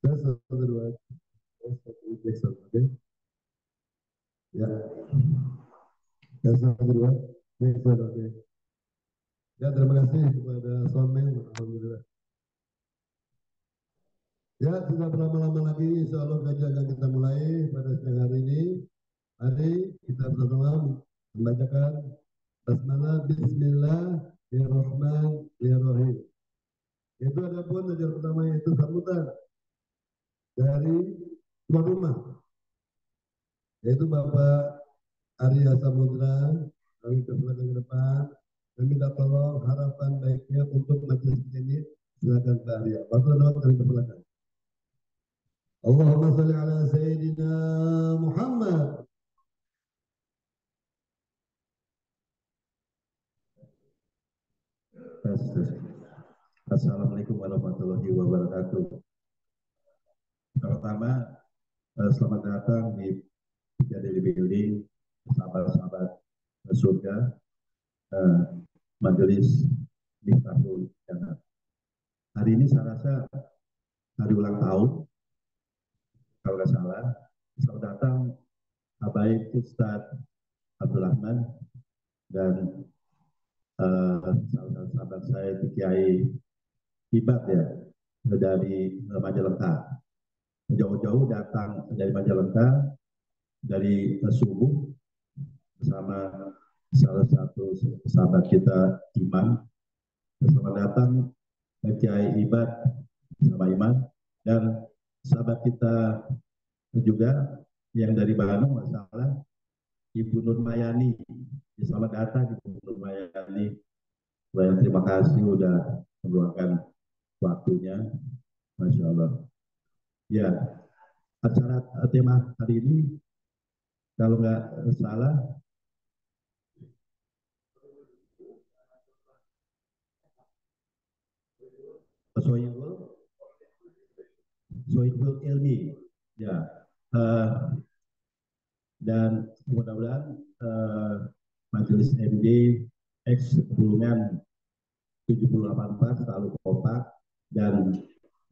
Tes satu dua. Tes satu cek satu. Oke. Ya. Tes satu dua. Cek satu. Oke. Ya, terima kasih kepada Somen. Alhamdulillah. Ya, tidak berlama-lama lagi, insya Allah kajian akan kita mulai pada siang hari ini. Mari kita bersama membacakan basmalah Bismillahirrahmanirrahim. Itu ada pun ajar pertama yaitu sambutan dari tuan rumah, yaitu Bapak Arya Samudra. Kami persilakan ke depan dan minta tolong harapan baiknya untuk majelis ini. Silakan Pak Arya. Bapak doa kami persilakan. Allahumma salli ala Sayyidina Muhammad. Assalamualaikum warahmatullahi wabarakatuh. Pertama, selamat datang di Daily Building, sahabat-sahabat surga, majelis Miftahul Jannah. Hari ini saya rasa hari ulang tahun, kalau nggak salah. Selamat datang Habaib Ustadz Abdul Rahman dan sahabat saya Kiai Ibat ya, dari Majalengka. Jauh-jauh datang dari Majalengka, dari subuh bersama salah satu sahabat kita Iman. Selamat datang Kiai Ibad sama Iman, dan sahabat kita juga yang dari Bandung, masalah Ibu Nur Mayani. Selamat datang Ibu Nur Mayani. Banyak terima kasih sudah meluangkan waktunya, Masya Allah. Ya, acara tema hari ini kalau nggak salah Sohibul Ilmi, ya, dan mudah-mudahan Majelis MD X Bulungan 784 selalu kompak dan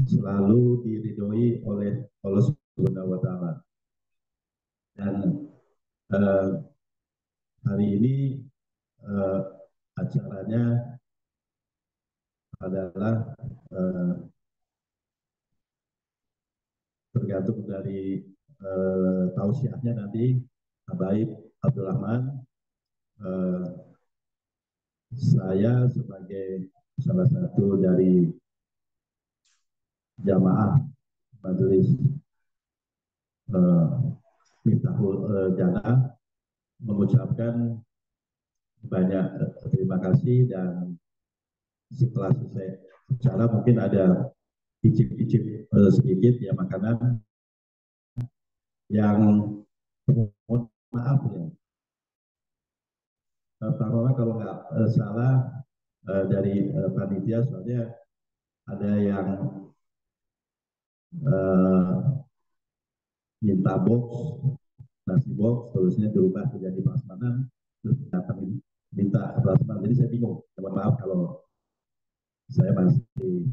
selalu diridhoi oleh Allah Subhanahu wa Ta'ala. Dan hari ini acaranya adalah tergantung dari tausiahnya nanti Habaib Abdul Rahman. Saya sebagai salah satu dari jamaah majelis Miftahul Jannah mengucapkan banyak terima kasih, dan setelah selesai acara mungkin ada icip-icip sedikit ya makanan yang mohon maaf ya. Pertama kalau nggak salah dari panitia, soalnya ada yang minta box, nasi box, terusnya dirubah menjadi prasmanan, terus datang minta prasmanan. Jadi saya bingung. Mohon maaf kalau saya masih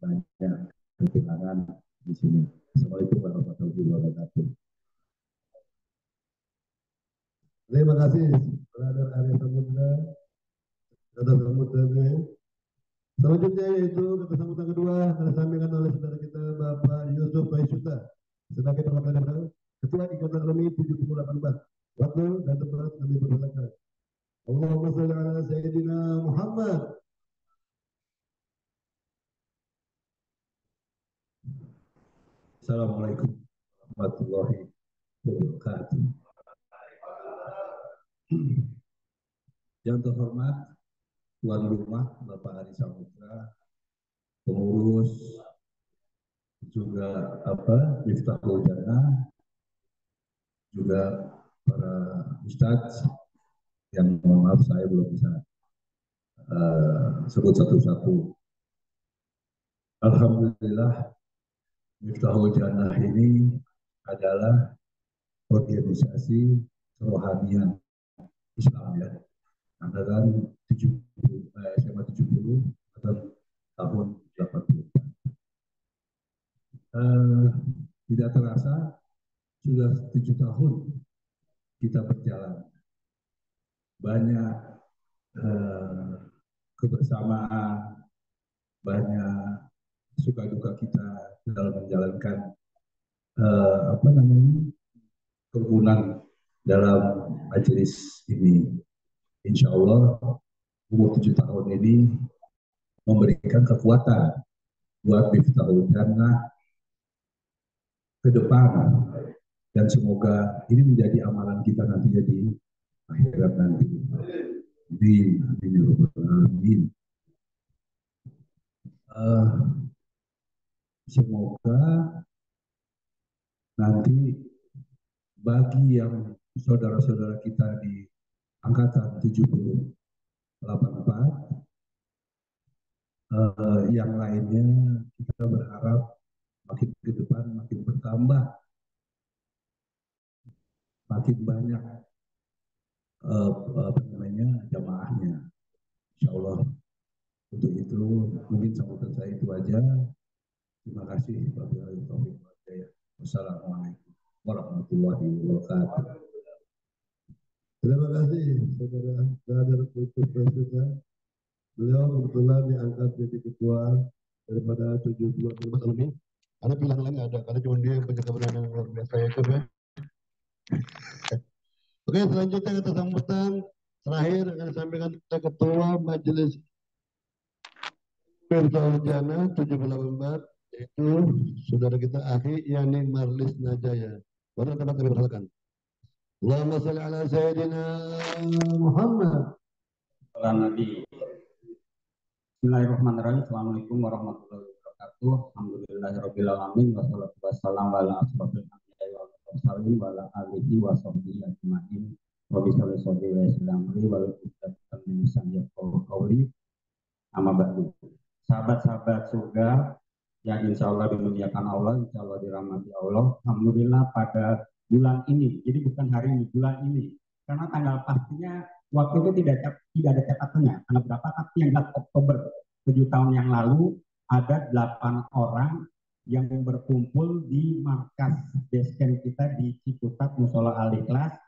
banyak kekurangan di sini. Assalamualaikum warahmatullahi wabarakatuh. Terima kasih, Brother Arya Samudra. Brother Samudra. Selanjutnya yaitu kata sambutan kedua akan disampaikan oleh saudara kita Bapak Yusuf Baisuta sebagai perwakilan Ketua Ikatan Alumni 78 Waktu dan tempat kami persilakan. Allahumma sholli ala Sayyidina Muhammad. Assalamualaikum warahmatullahi wabarakatuh. Yang terhormat tuan rumah Bapak Ari Samudra, pengurus juga Miftahul Jannah, juga para ustadz yang mohon maaf saya belum bisa sebut satu-satu. Alhamdulillah, Miftahul Jannah ini adalah organisasi kerohanian Islam ya, angkatan 70, SMA 70 atau tahun 80. eh, tidak terasa sudah 7 tahun kita berjalan. Banyak kebersamaan, banyak suka duka kita dalam menjalankan kerukunan dalam majelis ini. Insya Allah umur 7 tahun ini memberikan kekuatan buat Miftahul Jannah ke depan, dan semoga ini menjadi amalan kita nanti di akhirat nanti. Amin. Amin. Semoga nanti bagi yang saudara-saudara kita di angkatan 784, yang lainnya kita berharap makin ke depan makin bertambah, makin banyak jamaahnya. Insya Allah. Untuk itu mungkin sambutan saya itu aja. Terima kasih. Wassalamualaikum warahmatullahi wabarakatuh. Terima kasih saudara Brother Putus Presiden. Beliau kebetulan diangkat jadi ketua daripada 74 alumni. Karena pilihan lain ada, karena cuma dia yang punya keberanian luar biasa itu ya. Oke, selanjutnya kita sambutan terakhir akan disampaikan oleh Ketua Majelis Miftahul Jannah 784, yaitu saudara kita Akhi Yani Marlis Najaya. Baru kami persilakan. Allahumma shalli ala Sayyidina Muhammad. Nabi. Bismillahirrahmanirrahim. Assalamualaikum warahmatullahi wabarakatuh. Alhamdulillahirabbil alamin wassalatu wassalamu ala asrofil anbiya'i wal mursalin wa ala alihi wa sahbihi ajmain. Rabbi sholli sholli wa sallamri wa uqdatan min lisani yafqahu qawli. Amma ba'du. Sahabat-sahabat surga yang insya Allah dimuliakan Allah, insya Allah dirahmati Allah. Alhamdulillah pada bulan ini, jadi bukan hari ini, bulan ini. Karena tanggal pastinya waktu itu tidak ada catatannya, tanggal berapa, tapi yang 4 Oktober 7 tahun yang lalu ada 8 orang yang berkumpul di markas basecamp kita di Ciputat Musola Al-Ikhlas.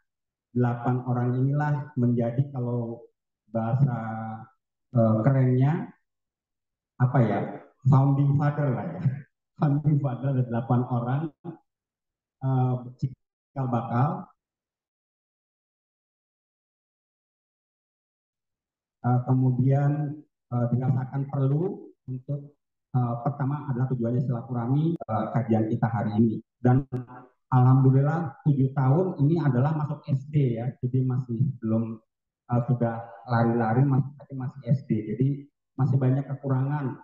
8 orang inilah menjadi, kalau bahasa kerennya apa ya, founding father lah ya. Founding father ada 8 orang cikal bakal. Kemudian dirasakan perlu untuk pertama adalah tujuannya silaturahmi kajian kita hari ini. Dan alhamdulillah 7 tahun ini adalah masuk SD ya, jadi masih belum sudah lari-lari, masih SD, jadi masih banyak kekurangan.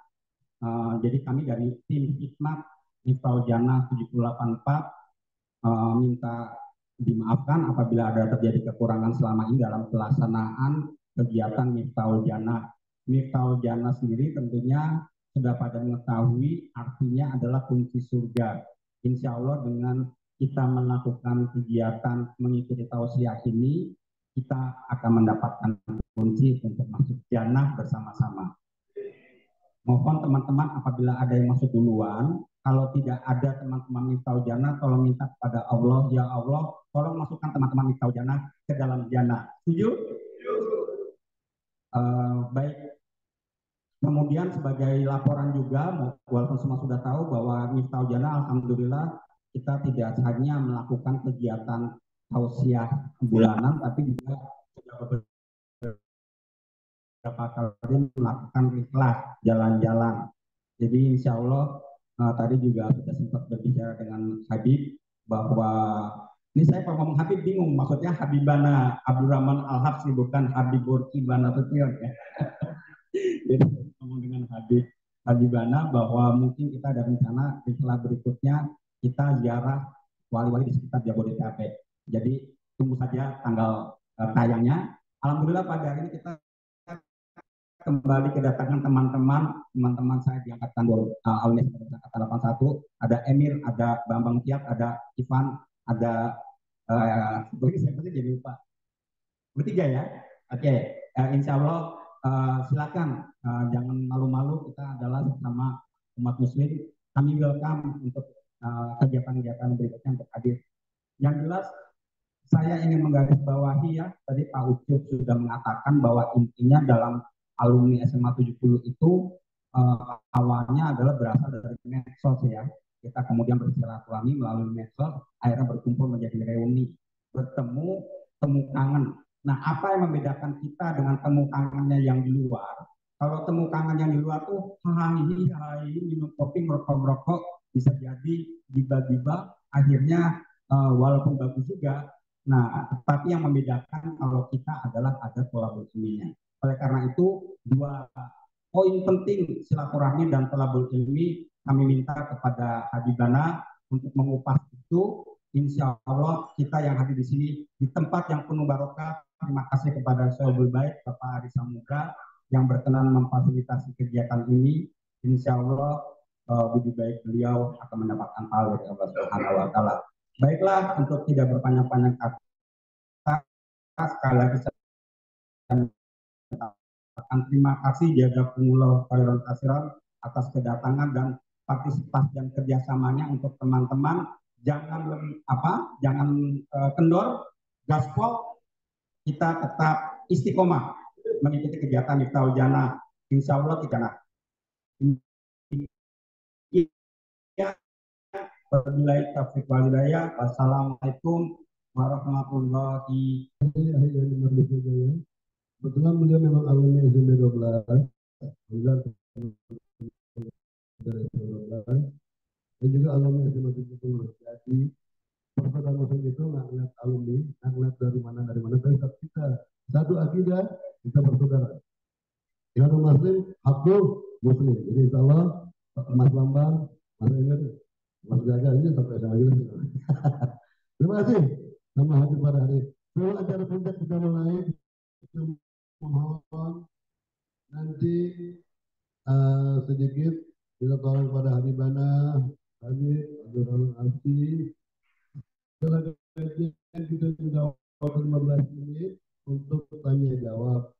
Jadi kami dari tim Hikmat Miftahul Jannah 784 minta dimaafkan apabila ada terjadi kekurangan selama ini dalam pelaksanaan kegiatan Miftahul Jannah. Miftahul Jannah sendiri tentunya sudah pada mengetahui artinya adalah kunci surga. Insya Allah dengan kita melakukan kegiatan mengikuti tausiah ini, kita akan mendapatkan kunci untuk masuk jannah bersama-sama. Mohon teman-teman apabila ada yang masuk duluan, kalau tidak ada teman-teman Miftahul Jannah, tolong minta kepada Allah, ya Allah, tolong masukkan teman-teman Miftahul Jannah ke dalam jannah. Setuju? Baik. Kemudian sebagai laporan juga, walaupun semua sudah tahu bahwa Miftahul Jannah, alhamdulillah kita tidak hanya melakukan kegiatan tausiah bulanan, tapi juga sudah beberapa kali melakukan ikhlas jalan-jalan. Jadi insya Allah tadi juga sudah sempat berbicara dengan Habib bahwa ini saya kalau ngomong Habib bingung, maksudnya Habibana Abdurrahman Al-Habsyi, bukan Habibur Ibana Tution ya. Jadi ngomong dengan Habibana bahwa mungkin kita ada rencana setelah berikutnya kita ziarah wali-wali di sekitar Jabodetabek. Jadi tunggu saja tanggal tayangnya. Alhamdulillah pada hari ini kita kembali kedatangan teman-teman saya di angkatan angkatan 81, ada Emir, ada Bambang Tiap, ada Ivan, ada siapa sih jadi lupa, bertiga ya. Oke, insya Allah silakan jangan malu-malu, kita adalah sama umat muslim, kami welcome untuk kegiatan-kegiatan berikutnya untuk hadir. Yang jelas saya ingin menggarisbawahi ya, tadi Pak Ucup sudah mengatakan bahwa intinya dalam alumni SMA 70 itu awalnya adalah berasal dari medsos ya. Kita kemudian bersilaturahmi melalui medsos, akhirnya berkumpul menjadi reuni, bertemu, temu kangen. Nah, apa yang membedakan kita dengan temu kangennya yang di luar? Kalau temu kangen yang di luar tuh hai minum kopi, merokok-merokok, bisa jadi tiba-tiba akhirnya walaupun bagus juga. Nah, tapi yang membedakan kalau kita adalah ada kolaborasinya. Oleh karena itu, dua poin penting silaturahmi dan tolabul ilmi kami minta kepada Habibana untuk mengupas itu. Insya Allah kita yang hadir di sini di tempat yang penuh barokah. Terima kasih kepada Sohibul Bait Bapak Ari Samudra yang berkenan memfasilitasi kegiatan ini. Insya Allah budi baik beliau akan mendapatkan pahala dari Allah Subhanahu Wa Taala. Baiklah, untuk tidak berpanjang-panjang kata, sekali lagi saya terima kasih jazakumullah khairan katsiran atas kedatangan dan partisipasi dan kerjasamanya untuk teman-teman. Jangan kendor, gaspol, kita tetap istiqomah mengikuti kegiatan Miftahul Jannah. Insya Allah kita wabillahi taufiq wal hidayah. Wassalamualaikum warahmatullahi wabarakatuh. Kebetulan beliau memang alumni SMP 12, dan juga alumni SMA 70. Jadi persaudaraan muslim itu nggak ngeliat alumni, nggak ngeliat dari mana, tapi kita satu akidah, kita bersaudara. Kita muslim, aku muslim. Jadi insya Allah Mas Bambang, Mas Emir, Mas Gaga ini sampai sama juga. Terima kasih. Sama hadir pada hari. Sebelum acara puncak kita mulai, kita mohon nanti sedikit kita tolong pada Habibana, Habib, Abdul Asfi. Setelah kajian kita sudah waktu 15 menit untuk tanya jawab.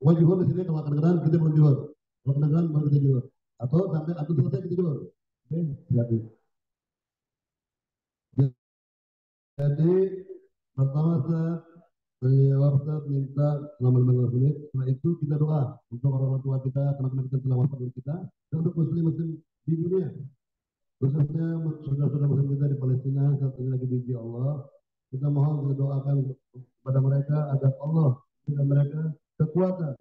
Mau juhur di sini, kalau kadang-kadang kita belum juhur. Kalau kadang-kadang baru kita juhur. Atau sampai aku selesai kita juhur. Oke, silakan. Jadi pertama beliau minta selama 15 menit. Setelah itu kita doa untuk orang tua kita, teman-teman kita, telah wafat dari kita, dan untuk muslim-muslim di dunia. Khususnya saudara-saudara muslim kita di Palestina saat ini lagi diuji Allah. Kita mohon, kita doakan kepada mereka agar Allah berikan mereka kekuatan,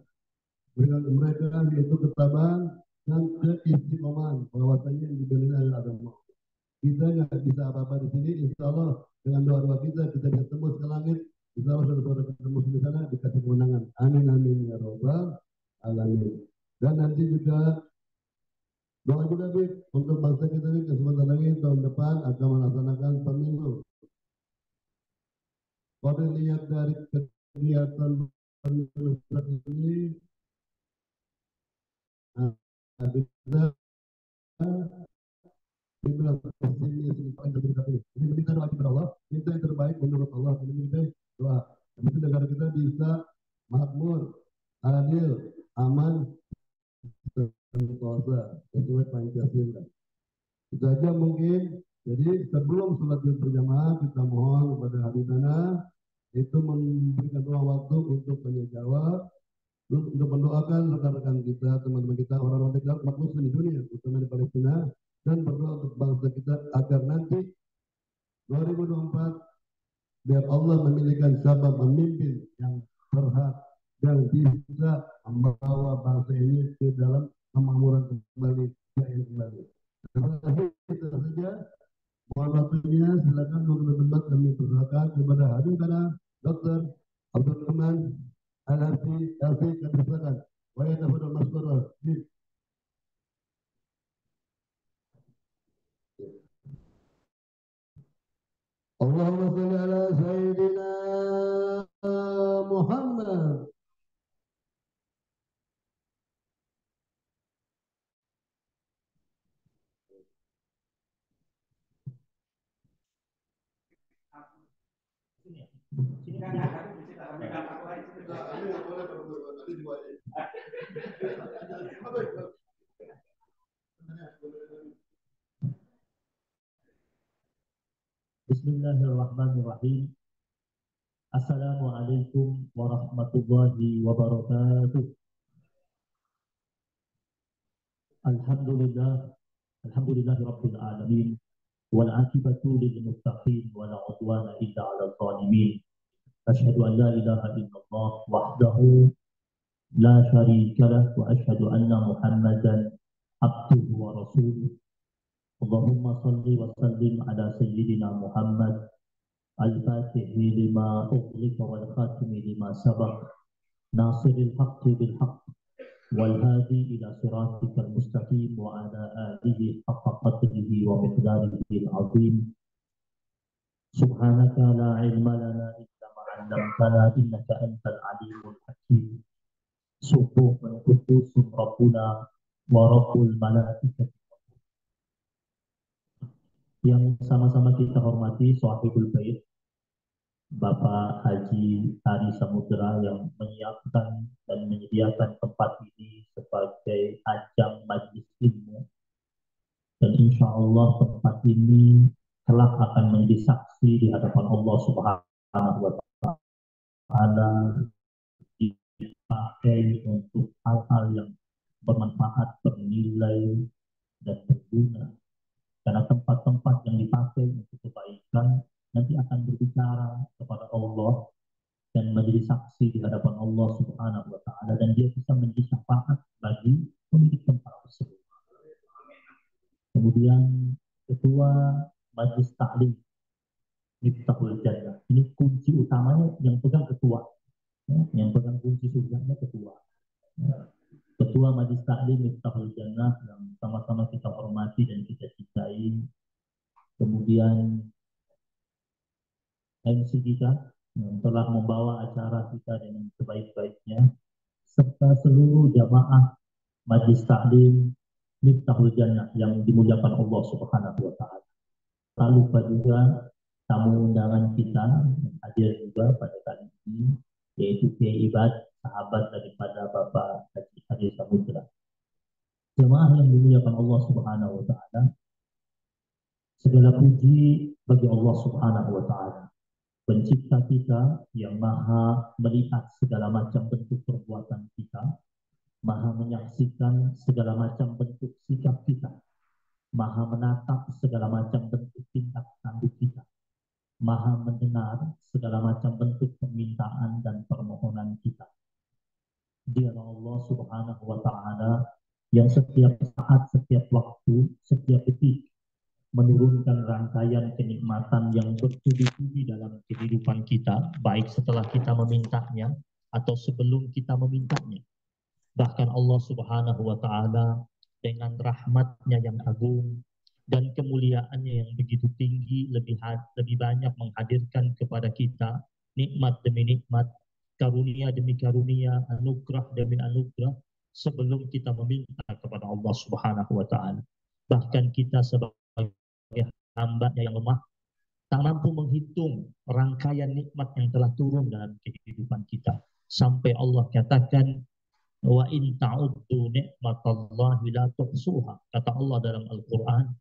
berikan mereka yaitu ketabahan dan keistiqomahan bahwasanya yang dibela adalah agama. Kita nggak bisa apa-apa di sini, insya Allah dengan doa-doa kita bisa tembus ke langit. Insya Allah saudara-saudara kita muslim di sana dikasih kemenangan. Amin amin ya robbal alamin. Dan nanti juga doa juga untuk bangsa kita ini kesempatan lagi tahun depan akan melaksanakan pemilu. Kalau lihat dari kegiatan pemilu ini, kita dibilang pesimis, ini kita doa kepada Allah, minta yang terbaik menurut Allah. Ini kita doa, jadi negara kita bisa makmur, adil, aman, sentosa sesuai Pancasila. Itu saja mungkin. Jadi sebelum sholat berjamaah kita mohon kepada Habibana itu memberikan ruang waktu untuk tanya jawab, untuk mendoakan rekan-rekan kita, teman-teman kita, orang-orang kita, umat muslim di dunia, terutama di Palestina, dan berdoa untuk bangsa kita agar nanti 2024 biar Allah memilihkan siapa pemimpin yang berhak dan bisa membawa bangsa ini ke dalam kemakmuran kembali, jaya kembali. Terima kasih, itu saja. Mohon waktunya, silakan untuk tempat kami persilakan kepada Habibana Dr. Abdul Rahman Al-Hafi, kami persilakan. Wa yatafadhal mashkurah. Allahumma shalli ala Sayyidina Muhammad. Bismillahirrahmanirrahim. Assalamualaikum warahmatullahi wabarakatuh. Alhamdulillah, alhamdulillahi rabbil alamin. Wal akibatu lil muttaqin wa la udwana illa 'alal zalimin. Asyhadu an la ilaha illallah wahdahu la syarika lah wa asyhadu anna Muhammadan abduhu wa rasuluh. Allahumma salli wa sallim ala sayyidina Muhammad الفاتح لما أغلق والخاتم لما سبق ناصر الحق بالحق والهادي إلى صراطك المستقيم وعلى آله حق قدره ومقداره العظيم سبحانك لا علم لنا إلا ما علمتنا إنك أنت العليم الحكيم سبوح قدوس ربنا ورب الملائكة. Yang sama-sama kita hormati Sahibul Bait Bapak Haji Ari Samudra yang menyiapkan dan menyediakan tempat ini sebagai ajang majlis ilmu, dan insya Allah tempat ini kelak akan menjadi saksi di hadapan Allah Subhanahu wa Ta'ala, dipakai untuk hal-hal yang bermanfaat, bernilai dan berguna, karena tempat-tempat yang dipakai untuk kebaikan nanti akan berbicara kepada Allah dan menjadi saksi di hadapan Allah Subhanahu wa Ta'ala, dan dia bisa menjadi syafaat bagi pemilik tempat tersebut. Kemudian ketua Majlis Ta'lim Miftahul Jannah, ini kunci utamanya yang pegang ketua, yang pegang kunci surganya ketua. Ketua Majlis Ta'lim Miftahul Jannah yang sama-sama kita hormati dan kita cintai. Kemudian MC kita yang telah membawa acara kita dengan sebaik-baiknya, serta seluruh jamaah Majlis Ta'lim Miftahul Jannah yang dimuliakan Allah Subhanahu wa Ta'ala. Tak lupa juga tamu undangan kita yang hadir juga pada kali ini, yaitu Kiai Ibad, sahabat daripada Bapak Haji Ari Samudra. Jemaah yang dimuliakan Allah Subhanahu wa Ta'ala, segala puji bagi Allah Subhanahu wa Ta'ala, Pencipta kita yang maha melihat segala macam bentuk perbuatan kita, maha menyaksikan segala macam bentuk sikap kita, maha menatap segala macam bentuk tindak tanduk kita, maha mendengar segala macam bentuk permintaan dan permohonan kita. Dialah Allah Subhanahu wa Ta'ala yang setiap saat, setiap waktu, setiap detik menurunkan rangkaian kenikmatan yang bertubi-tubi dalam kehidupan kita, baik setelah kita memintanya atau sebelum kita memintanya. Bahkan Allah Subhanahu wa Ta'ala dengan rahmatnya yang agung dan kemuliaannya yang begitu tinggi lebih banyak menghadirkan kepada kita nikmat demi nikmat, karunia demi karunia, anugerah demi anugerah sebelum kita meminta kepada Allah Subhanahu wa Ta'ala. Bahkan kita sebagai hamba-Nya yang lemah tak mampu menghitung rangkaian nikmat yang telah turun dalam kehidupan kita, sampai Allah katakan wa in ta'uddu ni'matallahi la tuhsuha. Kata Allah dalam Al-Quran,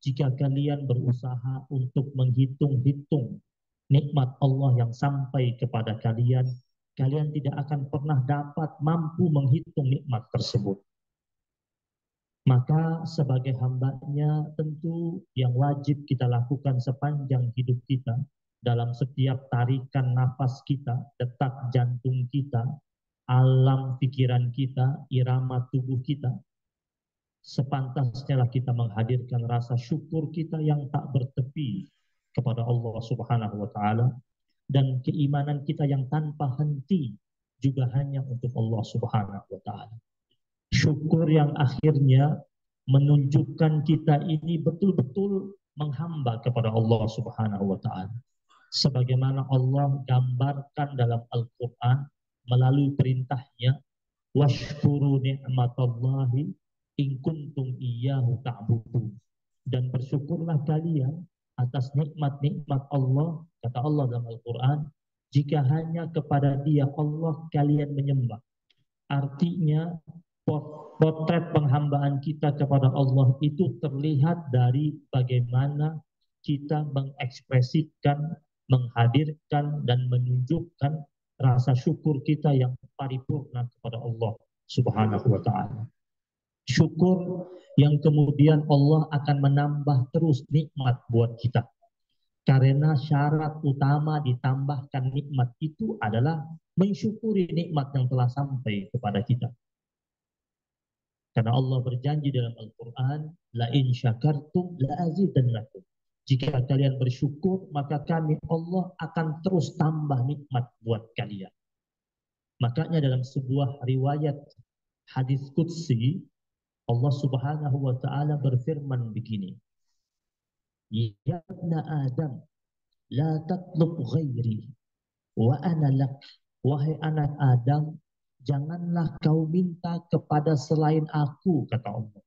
jika kalian berusaha untuk menghitung-hitung nikmat Allah yang sampai kepada kalian, kalian tidak akan pernah dapat mampu menghitung nikmat tersebut. Maka sebagai hamba-Nya tentu yang wajib kita lakukan sepanjang hidup kita, dalam setiap tarikan nafas kita, detak jantung kita, alam pikiran kita, irama tubuh kita, sepantasnya kita menghadirkan rasa syukur kita yang tak bertepi kepada Allah Subhanahu wa Ta'ala, dan keimanan kita yang tanpa henti juga hanya untuk Allah Subhanahu wa Ta'ala. Syukur yang akhirnya menunjukkan kita ini betul-betul menghamba kepada Allah Subhanahu wa Ta'ala, sebagaimana Allah gambarkan dalam Al-Quran melalui perintahnya, washkuru ni'matallahi in kuntum iyyahu ta'budun, dan bersyukurlah kalian atas nikmat-nikmat Allah, kata Allah dalam Al-Quran, jika hanya kepada Dia Allah kalian menyembah. Artinya potret penghambaan kita kepada Allah itu terlihat dari bagaimana kita mengekspresikan, menghadirkan dan menunjukkan rasa syukur kita yang paripurna kepada Allah Subhanahu wa taala. Syukur yang kemudian Allah akan menambah terus nikmat buat kita. Karena syarat utama ditambahkan nikmat itu adalah mensyukuri nikmat yang telah sampai kepada kita. Karena Allah berjanji dalam Al-Quran, la in syakartum la azidannakum. Jika kalian bersyukur, maka kami Allah akan terus tambah nikmat buat kalian. Makanya dalam sebuah riwayat hadis qudsi, Allah Subhanahu wa taala berfirman begini. Ya ibna Adam, la tatlub ghairi wa ana lak. Wahai anak Adam, janganlah kau minta kepada selain aku, kata Allah.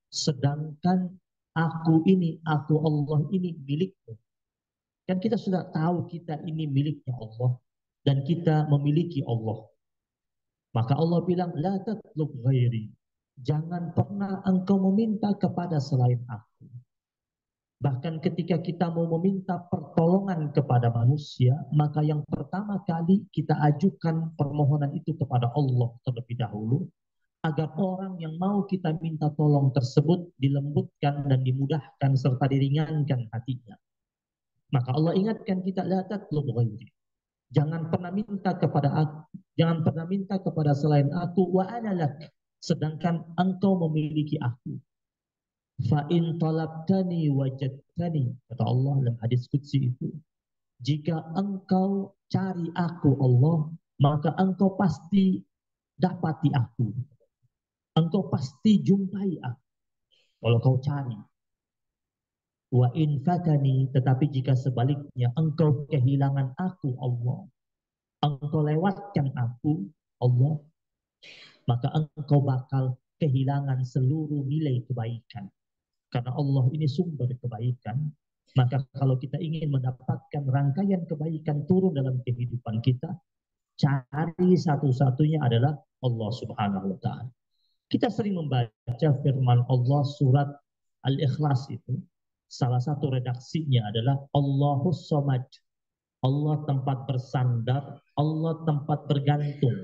Sedangkan aku Allah ini milikmu. Kan kita sudah tahu kita ini miliknya Allah dan kita memiliki Allah. Maka Allah bilang, la tatlub ghairi. Jangan pernah engkau meminta kepada selain aku. Bahkan ketika kita mau meminta pertolongan kepada manusia, maka yang pertama kali kita ajukan permohonan itu kepada Allah terlebih dahulu, agar orang yang mau kita minta tolong tersebut dilembutkan dan dimudahkan serta diringankan hatinya. Maka Allah ingatkan kita, la tatlub ghairi. Jangan pernah minta kepada aku, jangan pernah minta kepada selain aku, wa ana lak. Sedangkan engkau memiliki aku. Fa in talabtani wajadtani, kata Allah dalam hadis qudsi itu. Jika engkau cari aku Allah, maka engkau pasti dapati aku. Engkau pasti jumpai aku. Kalau kau cari. Wa in fatani, tetapi jika sebaliknya engkau kehilangan aku Allah, engkau lewatkan aku Allah, maka engkau bakal kehilangan seluruh nilai kebaikan. Karena Allah ini sumber kebaikan, maka kalau kita ingin mendapatkan rangkaian kebaikan turun dalam kehidupan kita, cari satu-satunya adalah Allah Subhanahu wa taala. Kita sering membaca firman Allah surat Al-Ikhlas itu. Salah satu redaksinya adalah Allahus Somad. Allah tempat bersandar, Allah tempat bergantung.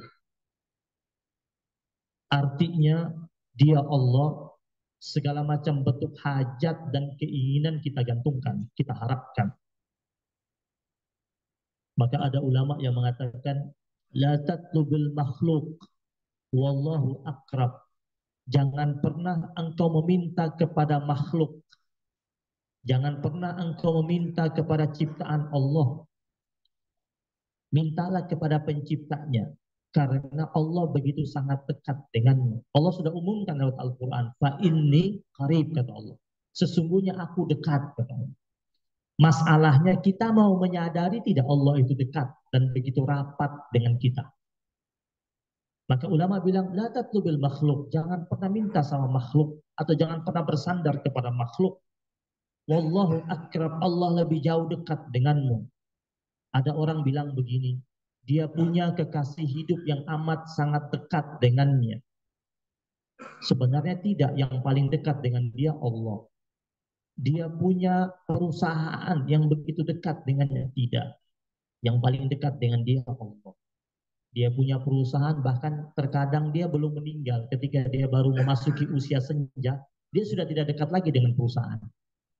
Artinya dia Allah, segala macam bentuk hajat dan keinginan kita gantungkan, kita harapkan. Maka ada ulama yang mengatakan, la tatlubil makhluk, wallahu akrab. Jangan pernah engkau meminta kepada makhluk. Jangan pernah engkau meminta kepada ciptaan Allah. Mintalah kepada penciptanya. Karena Allah begitu sangat dekat denganmu. Allah sudah umumkan lewat Al-Quran. Fa inni qarib, kata Allah. Sesungguhnya aku dekat, kata Allah. Masalahnya kita mau menyadari tidak Allah itu dekat dan begitu rapat dengan kita. Maka ulama bilang, la tatlubil makhluk. Jangan pernah minta sama makhluk. Atau jangan pernah bersandar kepada makhluk. Wallahu akrab. Allah lebih jauh dekat denganmu. Ada orang bilang begini, dia punya kekasih hidup yang amat sangat dekat dengannya. Sebenarnya tidak, yang paling dekat dengan dia Allah. Dia punya perusahaan yang begitu dekat dengannya, tidak. Yang paling dekat dengan dia Allah. Dia punya perusahaan, bahkan terkadang dia belum meninggal. Ketika dia baru memasuki usia senja, dia sudah tidak dekat lagi dengan perusahaan.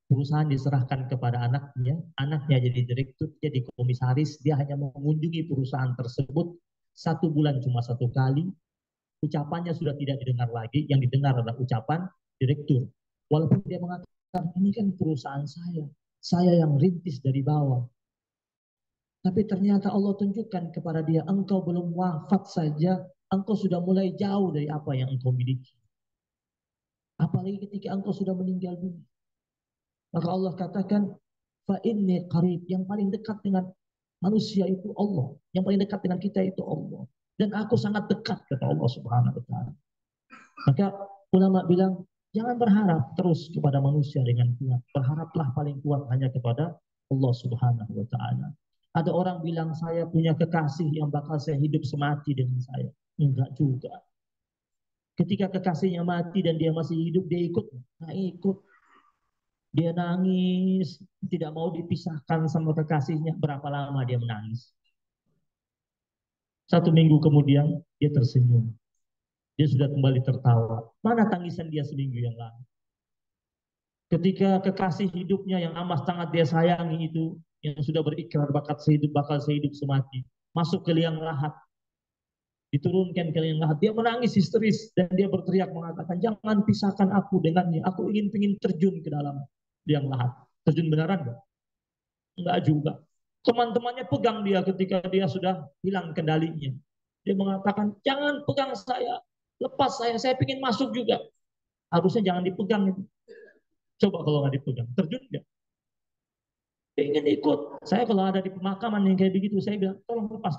Perusahaan diserahkan kepada anaknya jadi direktur, jadi komisaris, dia hanya mengunjungi perusahaan tersebut 1 bulan cuma 1 kali, ucapannya sudah tidak didengar lagi, yang didengar adalah ucapan direktur. Walaupun dia mengatakan, ini kan perusahaan saya yang rintis dari bawah. Tapi ternyata Allah tunjukkan kepada dia, engkau belum wafat saja, engkau sudah mulai jauh dari apa yang engkau miliki. Apalagi ketika engkau sudah meninggal dunia. Maka Allah katakan, fa inni qarib, yang paling dekat dengan manusia itu Allah, yang paling dekat dengan kita itu Allah, dan aku sangat dekat, kata Allah Subhanahu wa taala. Maka ulama bilang, jangan berharap terus kepada manusia dengan kuat, berharaplah paling kuat hanya kepada Allah Subhanahu wa taala. Ada orang bilang, saya punya kekasih yang bakal saya hidup semati dengan saya. Enggak juga. Ketika kekasihnya mati dan dia masih hidup, dia ikut? Nggak ikut. Dia nangis, tidak mau dipisahkan sama kekasihnya. Berapa lama dia menangis? 1 minggu kemudian dia tersenyum. Dia sudah kembali tertawa. Mana tangisan dia seminggu yang lalu? Ketika kekasih hidupnya yang amat sangat dia sayangi itu, yang sudah berikrar bakal sehidup semati, masuk ke liang lahat, diturunkan ke liang lahat, dia menangis histeris dan dia berteriak mengatakan, jangan pisahkan aku dengannya, aku ingin terjun ke dalam liang lahat. Terjun beneran enggak? Enggak juga. Teman-temannya pegang dia ketika dia sudah hilang kendalinya. Dia mengatakan, jangan pegang saya, lepas saya ingin masuk juga. Harusnya jangan dipegang itu. Coba kalau nggak dipegang, terjun nggak? Ingin ikut. Saya kalau ada di pemakaman yang kayak begitu, saya bilang, tolong lepas,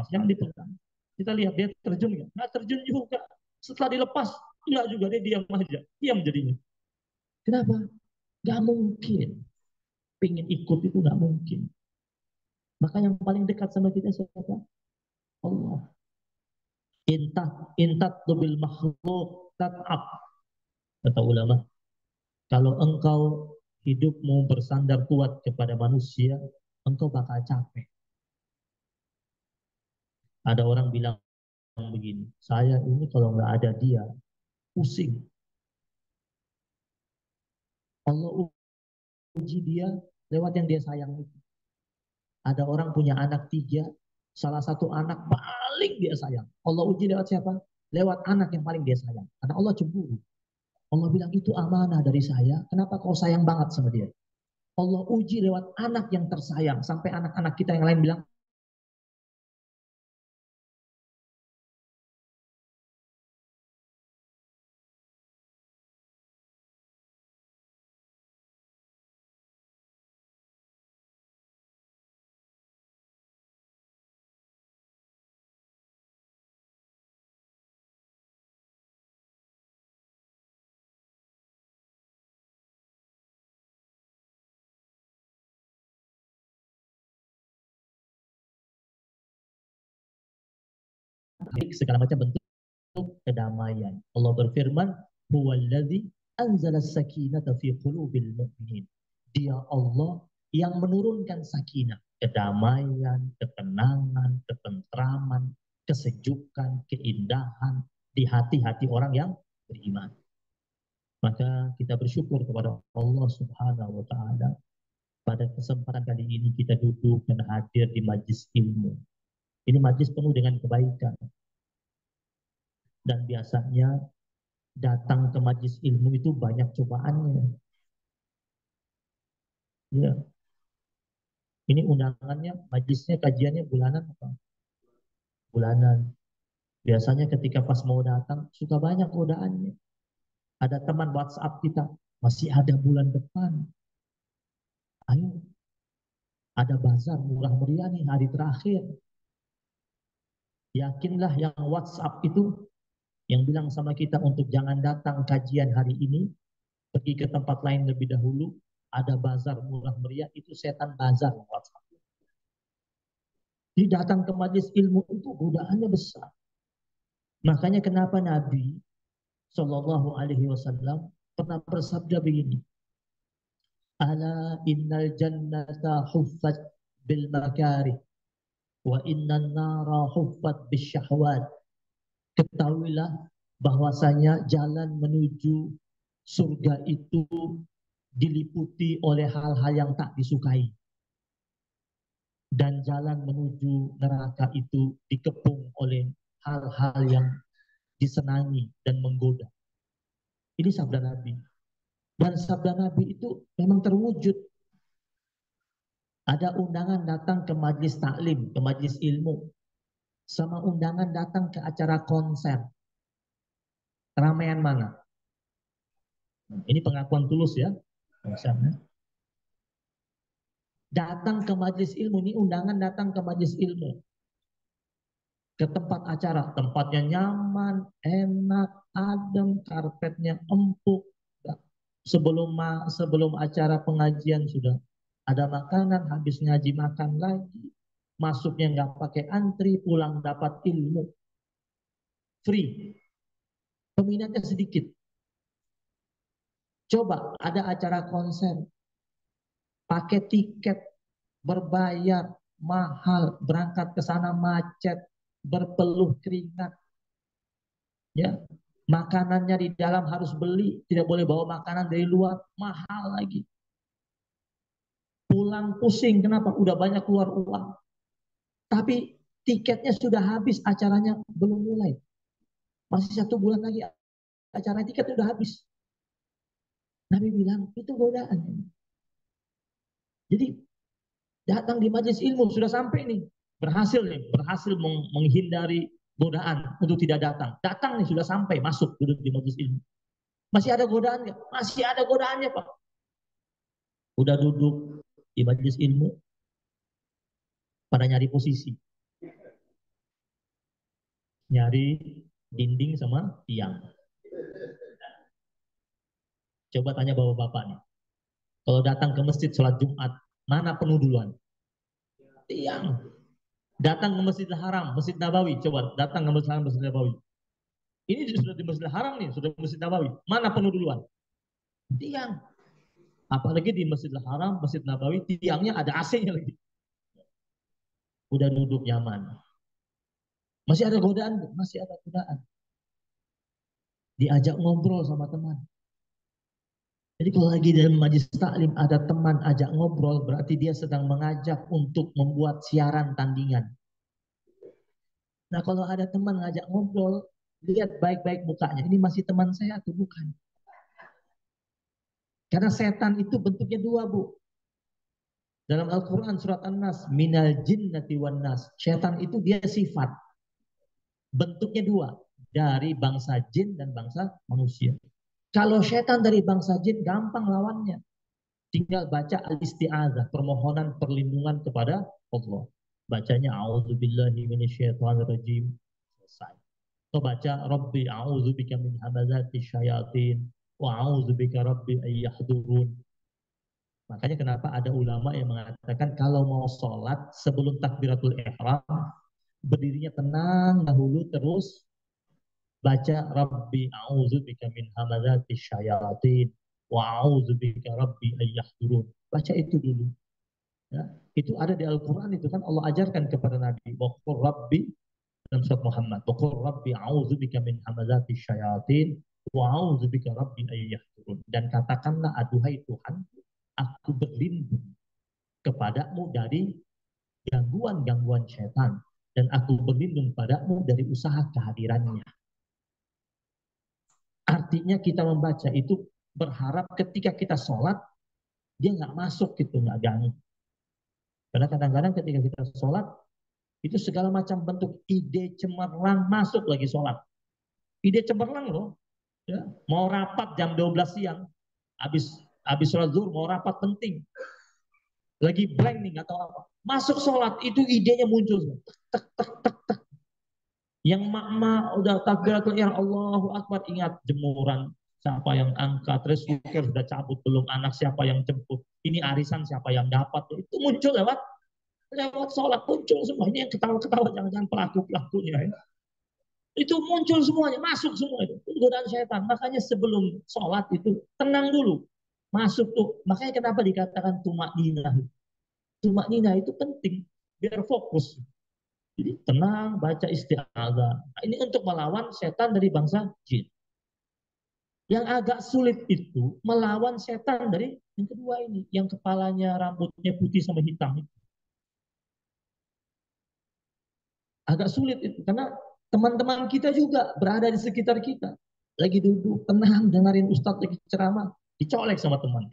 jangan dipegang. Kita lihat dia terjun nggak? Nggak terjun juga. Setelah dilepas, enggak juga, dia diam aja. Diam jadinya. Kenapa? Nggak mungkin. Pengen ikut itu nggak mungkin. Maka yang paling dekat sama kita siapa? Allah. Intat bil makhluk tat'ab. Kata ulama, kalau engkau hidupmu bersandar kuat kepada manusia, engkau bakal capek. Ada orang bilang begini, saya ini kalau nggak ada dia, pusing. Allah uji dia lewat yang dia sayang itu. Ada orang punya anak 3, salah satu anak paling dia sayang. Allah uji lewat siapa? Lewat anak yang paling dia sayang. Karena Allah cemburu. Allah bilang, itu amanah dari saya, kenapa kau sayang banget sama dia? Allah uji lewat anak yang tersayang. Sampai anak-anak kita yang lain bilang, segala macam bentuk kedamaian. Allah berfirman, huwallazi anzala sakinata fi qulubil mu'minin. Dia Allah yang menurunkan sakinah, kedamaian, ketenangan, ketentraman, kesejukan, keindahan di hati-hati orang yang beriman. Maka kita bersyukur kepada Allah Subhanahu wa taala. Pada kesempatan kali ini kita duduk dan hadir di majlis ilmu. Ini majlis penuh dengan kebaikan. Dan biasanya datang ke majlis ilmu itu banyak cobaannya. Ya. Ini undangannya, majlisnya, kajiannya bulanan apa? Bulanan. Biasanya ketika pas mau datang, suka banyak godaannya. Ada teman WhatsApp kita, masih ada bulan depan. Ayo, ada bazar murah meriah nih hari terakhir. Yakinlah yang WhatsApp itu, yang bilang sama kita untuk jangan datang kajian hari ini, pergi ke tempat lain lebih dahulu, ada bazar murah meriah, itu setan bazar WhatsApp. Jadi datang ke majlis ilmu itu godaannya besar. Makanya kenapa Nabi Shallallahu Alaihi Wasallam pernah bersabda begini, Ala innal jannata huffat bil makarih wa innan nara huffat bis syahwat. Ketahuilah bahwasanya jalan menuju surga itu diliputi oleh hal-hal yang tak disukai. Dan jalan menuju neraka itu dikepung oleh hal-hal yang disenangi dan menggoda. Ini sabda Nabi. Dan sabda Nabi itu memang terwujud. Ada undangan datang ke majlis taklim, ke majlis ilmu. Sama undangan datang ke acara konser. Keramaian mana? Ini pengakuan tulus ya. Konsernya. Datang ke majlis ilmu, ini undangan datang ke majlis ilmu. Ke tempat acara, tempatnya nyaman, enak, adem, karpetnya empuk. Sebelum acara pengajian sudah ada makanan, habis ngaji makan lagi. Masuknya nggak pakai antri, pulang dapat ilmu. Free. Peminatnya sedikit. Coba ada acara konser, pakai tiket, berbayar, mahal, berangkat ke sana macet, berpeluh keringat. Ya, makanannya di dalam harus beli, tidak boleh bawa makanan dari luar, mahal lagi. Pulang pusing, kenapa? Udah banyak keluar uang. Tapi tiketnya sudah habis, acaranya belum mulai. Masih 1 bulan lagi acara, tiket sudah habis. Nabi bilang, itu godaan. Jadi datang di majelis ilmu sudah sampai nih. Berhasil menghindari godaan untuk tidak datang. Datang nih, sudah sampai, masuk duduk di majelis ilmu. Masih ada godaan nggak? Masih ada godaannya, Pak. Udah duduk di majelis ilmu, pada nyari posisi. Nyari dinding sama tiang. Coba tanya bapak-bapak nih. Kalau datang ke masjid sholat Jumat, mana penuh duluan? Tiang. Datang ke Masjidil Haram, Masjid Nabawi. Coba datang ke Masjid Haram, Masjid Nabawi. Ini sudah di Masjidil Haram nih, sudah di Masjid Nabawi. Mana penuh duluan? Tiang. Apalagi di Masjidil Haram, Masjid Nabawi, tiangnya ada AC-nya lagi. Udah duduk nyaman. Masih ada godaan? Masih ada godaan. Diajak ngobrol sama teman. Jadi kalau lagi dalam majelis taklim ada teman ajak ngobrol, berarti dia sedang mengajak untuk membuat siaran tandingan. Nah kalau ada teman ngajak ngobrol, lihat baik-baik mukanya. Ini masih teman saya atau bukan? Karena setan itu bentuknya 2, Bu. Dalam Al-Quran surat An-Nas, minal jinnati wan nas. Setan itu dia sifat. Bentuknya 2. Dari bangsa jin dan bangsa manusia. Kalau setan dari bangsa jin, gampang lawannya. Tinggal baca al-isti'adzah, permohonan perlindungan kepada Allah. Bacanya a'udzubillahi minasyaitonirrajim. Selesai. Atau baca Rabbi a'udzubika min hamazati syayatin wa a'udzubika Rabbi ayyahdurun. Makanya kenapa ada ulama yang mengatakan kalau mau sholat sebelum takbiratul ihram, berdirinya tenang dahulu, terus baca Rabbi a'udzubika min hamazati syayatin wa a'udzubika Rabbi ayyahdurun. Baca itu dulu. Ya, itu ada di Al-Quran, itu kan Allah ajarkan kepada Nabi. Wa qur Rabbi, dalam surat Muhammad. Wa qur Rabbi a'udzubika min hamazati syayatin wa a'udzubika Rabbi ayyahdurun. Dan katakanlah, aduhai Tuhan, aku berlindung kepadamu dari gangguan-gangguan syaitan. Dan aku berlindung padamu dari usaha kehadirannya. Artinya kita membaca itu berharap ketika kita sholat, dia nggak masuk gitu, nggak ganggu. Karena kadang-kadang ketika kita sholat, itu segala macam bentuk ide cemerlang masuk lagi sholat. Ide cemerlang loh. Ya, mau rapat jam 12 siang, habis sholat zuhur mau rapat penting. Lagi blank nih, nggak tahu apa. Masuk sholat, itu idenya muncul. Tek, tek, tek, tek. Yang mak-mak udah takbiratul ihram, Allahu Akbar, ingat jemuran siapa yang angkat, terus sudah cabut belum, anak siapa yang jemput, ini arisan siapa yang dapat, itu muncul lewat sholat, muncul semua. Ini yang ketawa-ketawa, jangan-jangan pelaku-pelakunya ya. Itu muncul semuanya, masuk semua itu godaan syaitan. Makanya sebelum sholat itu tenang dulu, masuk tuh. Makanya kenapa dikatakan tumak ninah? Tumak ninah itu penting biar fokus. Jadi tenang, baca isti'adzah. Nah, ini untuk melawan setan dari bangsa jin. Yang agak sulit itu melawan setan dari yang kedua ini, yang kepalanya rambutnya putih sama hitam. Agak sulit itu karena teman-teman kita juga berada di sekitar kita. Lagi duduk tenang dengerin ustadz lagi ceramah, dicolek sama teman.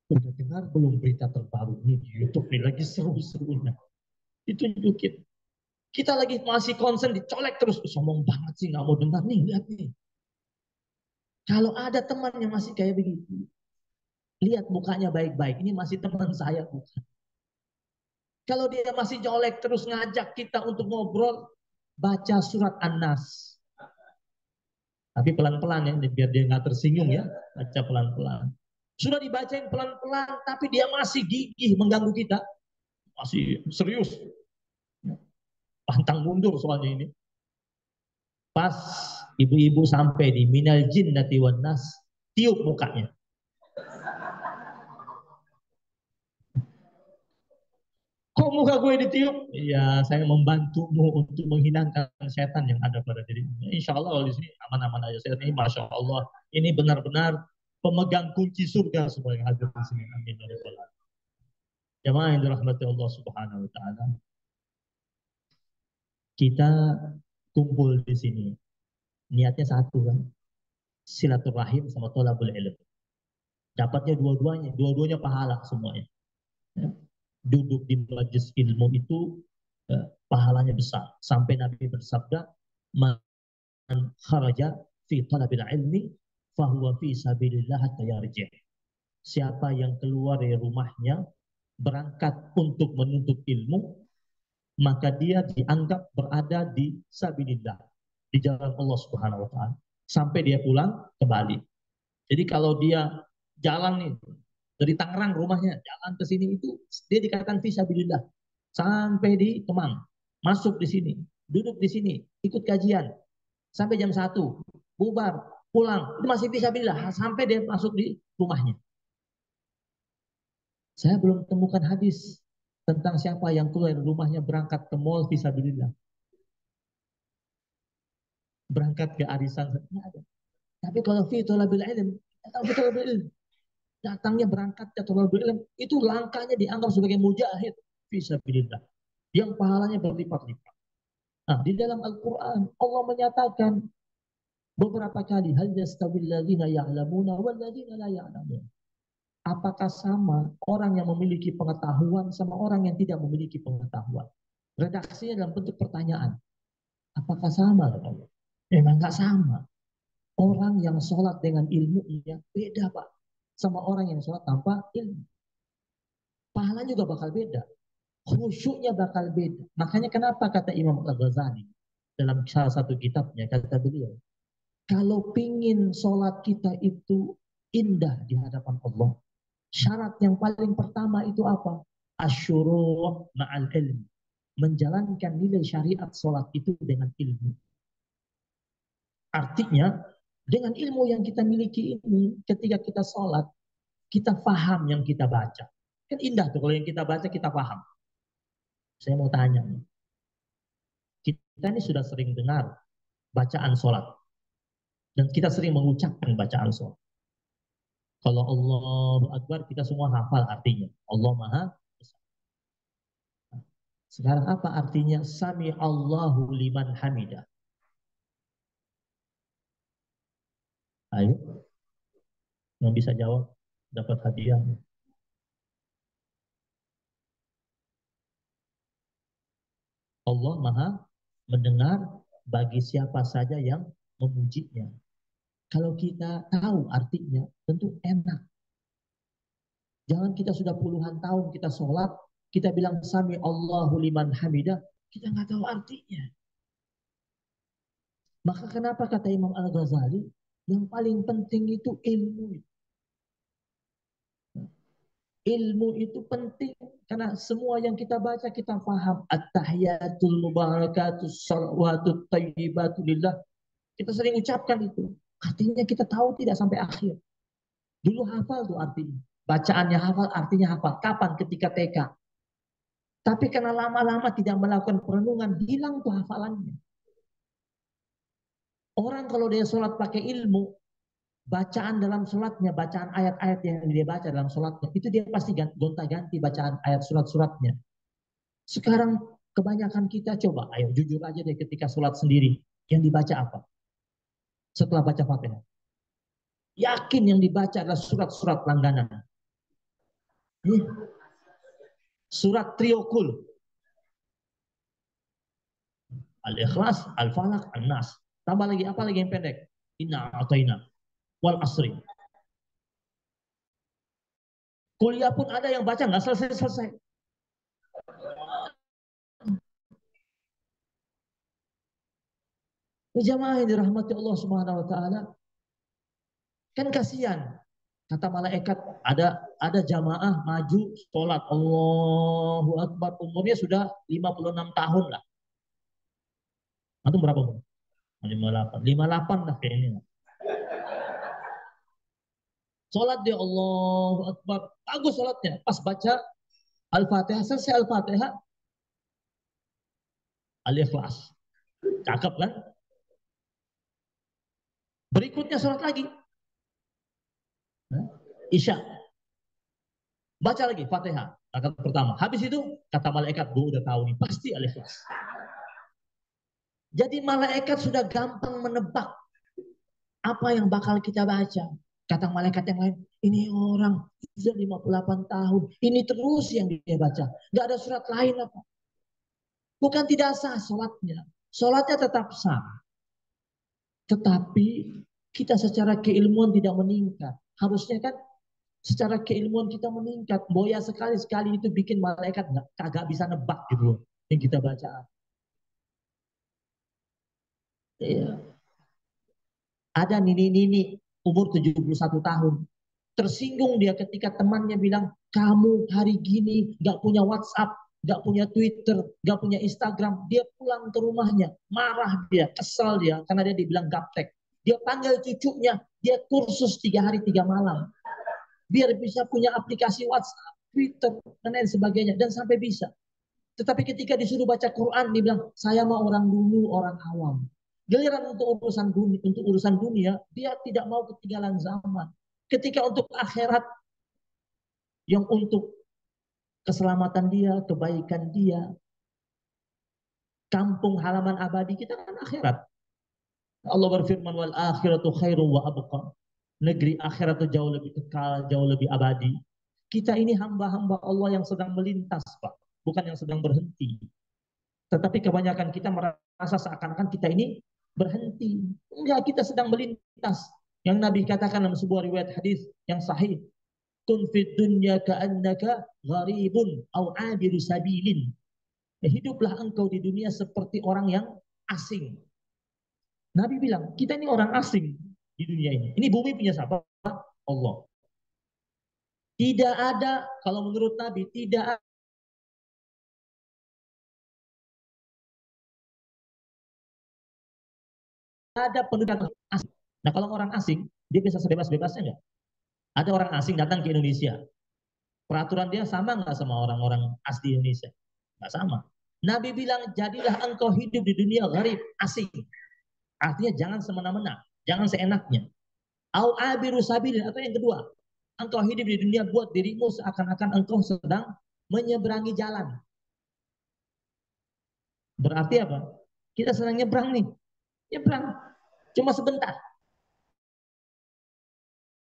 Udah dengar belum berita terbaru nih di YouTube nih, lagi seru-serunya. Ditunjukin. Kita lagi masih konsen, dicolek terus. Sombong banget sih, nggak mau dengar nih, lihat nih. Kalau ada teman yang masih kayak begitu, lihat mukanya baik-baik. Ini masih teman saya, bukan. Kalau dia masih colek terus ngajak kita untuk ngobrol, baca surat An-Nas. Tapi pelan-pelan ya, biar dia nggak tersinggung ya. Baca pelan-pelan. Sudah dibacain pelan-pelan, tapi dia masih gigih mengganggu kita. Masih serius. Pantang mundur soalnya ini. Pas ibu-ibu sampai di minal jinnati wan nas, tiup mukanya. kok muka gue ditiup? Iya, saya membantumu untuk menghilangkan setan yang ada pada dirimu. Insya Allah kalau di sini aman-aman aja. Saya ini, masya Allah, ini benar-benar pemegang kunci surga semua yang hadir di sini. Amin ya rabbal alamin. Jamaah yang dirahmati Allah Subhanahu wa taala. Kita kumpul di sini. Niatnya satu kan. Silaturahim sama thalabul ilm. Dapatnya dua-duanya pahala semuanya. Ya. Duduk di majelis ilmu itu pahalanya besar. Sampai Nabi bersabda, "Man kharaja fi talabil ilmi fahuwa fi sabilillah hatta yarji'." Siapa yang keluar dari rumahnya berangkat untuk menuntut ilmu, maka dia dianggap berada di sabilillah, di jalan Allah Subhanahu wa taala sampai dia pulang kembali. Jadi kalau dia jalan nih dari Tangerang rumahnya jalan ke sini itu dia dikatakan fi sabilillah sampai di Kemang, masuk di sini, duduk di sini, ikut kajian sampai jam 1, bubar, pulang, itu masih fi sabilillah sampai dia masuk di rumahnya. Saya belum temukan hadis tentang siapa yang keluar dari rumahnya berangkat ke mall fisabilillah. Berangkat ke arisan, tidak ada. Tapi kalau fi thalabil ilm, datang fi thalabil ilm. Datangnya berangkat ke thalabil ilm, itu langkahnya dianggap sebagai mujahid fisabilillah. Yang pahalanya berlipat-lipat. Nah, di dalam Al-Quran, Allah menyatakan beberapa kali, hal yastawil ladzina ya'lamuna wal ladzina la ya'lamun. Apakah sama orang yang memiliki pengetahuan sama orang yang tidak memiliki pengetahuan? Redaksinya dalam bentuk pertanyaan. Apakah sama? Memang nggak sama. Orang yang sholat dengan ilmunya beda, Pak. Sama orang yang sholat tanpa ilmu. Pahala juga bakal beda. Khusyuknya bakal beda. Makanya kenapa kata Imam Al-Ghazali dalam salah satu kitabnya, kata beliau, kalau pingin sholat kita itu indah di hadapan Allah, syarat yang paling pertama itu apa? Asyuruh ma'al ilm. Menjalankan nilai syariat sholat itu dengan ilmu. Artinya, dengan ilmu yang kita miliki ini, ketika kita sholat, kita paham yang kita baca. Kan indah tuh kalau yang kita baca, kita paham. Saya mau tanya, kita ini sudah sering dengar bacaan sholat. Dan kita sering mengucapkan bacaan sholat. Kalau Allahu Akbar, kita semua hafal artinya. Allah Maha Besar. Sekarang apa artinya sami Allahu liman hamidah? Ayo, yang bisa jawab dapat hadiah. Allah Maha mendengar bagi siapa saja yang memujinya. Kalau kita tahu artinya, tentu enak. Jangan kita sudah puluhan tahun kita sholat, kita bilang sami Allahu liman hamidah, kita nggak tahu artinya. Maka kenapa kata Imam Al-Ghazali, yang paling penting itu ilmu. Ilmu itu penting karena semua yang kita baca kita paham. At-tahiyatul mubarakatus salawatut thayyibatu lillah. Kita sering ucapkan itu. Artinya kita tahu tidak sampai akhir. Dulu hafal tuh artinya. Bacaannya hafal, artinya hafal. Kapan? Ketika TK. Tapi karena lama-lama tidak melakukan perenungan, hilang tuh hafalannya. Orang kalau dia sholat pakai ilmu, bacaan dalam sholatnya, bacaan ayat-ayat yang dia baca dalam sholatnya, itu dia pasti gonta-ganti bacaan ayat surat-suratnya. Sekarang kebanyakan kita coba, ayo jujur aja deh ketika sholat sendiri, yang dibaca apa? Setelah baca Fatihah. Yakin yang dibaca adalah surat-surat langganan. Surat Triokul. Al-Ikhlas, Al-Falaq, An-Nas. Tambah lagi apa lagi yang pendek? Inna a'tayna wal asri. Kuliah pun ada yang baca nggak selesai-selesai. Jamaah yang dirahmati Allah Subhanahu wa taala. Kan kasihan. Kata malaikat, ada jamaah maju sholat Allahu Akbar, umurnya sudah 56 tahun lah. Atau berapa umur? 58. 58 lah kayaknya. Sholat dia Allahu Akbar, bagus sholatnya. Pas baca Al-Fatihah, selesai Al-Fatihah, Al-Ikhlas. Cakep kan? Berikutnya sholat lagi. Isya. Baca lagi Fatihah. Rakaat pertama. Habis itu, kata malaikat, gue udah tahu nih, pasti Al-Ikhlas. Jadi malaikat sudah gampang menebak apa yang bakal kita baca. Kata malaikat yang lain, ini orang sudah 58 tahun, ini terus yang dia baca. Gak ada surat lain apa. Bukan tidak sah sholatnya. Sholatnya tetap sah. Tetapi kita secara keilmuan tidak meningkat. Harusnya kan secara keilmuan kita meningkat. Boya sekali-sekali itu bikin malaikat kagak bisa nebak gitu loh yang kita baca. Iya. Ada nini-nini umur 71 tahun. Tersinggung dia ketika temannya bilang, kamu hari gini gak punya WhatsApp, gak punya Twitter, gak punya Instagram. Dia pulang ke rumahnya, marah dia, kesal dia, karena dia dibilang gaptek. Dia panggil cucunya, dia kursus 3 hari 3 malam. Biar bisa punya aplikasi WhatsApp, Twitter, dan lain sebagainya. Dan sampai bisa. Tetapi ketika disuruh baca Quran, dia bilang, saya mah orang dulu, orang awam. Giliran untuk urusan dunia, dia tidak mau ketinggalan zaman. Ketika untuk akhirat, yang untuk keselamatan dia, kebaikan dia, kampung halaman abadi kita kan akhirat. Allah berfirman, wal akhiratu khairu wa abqa. Negeri akhirat itu jauh lebih kekal, jauh lebih abadi. Kita ini hamba-hamba Allah yang sedang melintas, Pak, bukan yang sedang berhenti. Tetapi kebanyakan kita merasa seakan-akan kita ini berhenti. Enggak, kita sedang melintas. Yang Nabi katakan dalam sebuah riwayat hadis yang sahih, kun fid dunya ka'annaka gharibun au 'abiru sabilin. Hiduplah engkau di dunia seperti orang yang asing. Nabi bilang, kita ini orang asing di dunia ini. Ini bumi punya siapa? Allah. Tidak ada, kalau menurut Nabi, tidak ada penduduk asing. Nah, kalau orang asing, dia bisa sebebas-bebasnya nggak? Ada orang asing datang ke Indonesia. Peraturan dia sama nggak sama orang-orang asli Indonesia? Nggak sama. Nabi bilang, jadilah engkau hidup di dunia gharib, asing. Artinya jangan semena-mena, jangan seenaknya. Au abiru sabilin, atau yang kedua, engkau hidup di dunia buat dirimu seakan-akan engkau sedang menyeberangi jalan. Berarti apa? Kita sedang nyebrang nih. Nyebrang. Cuma sebentar.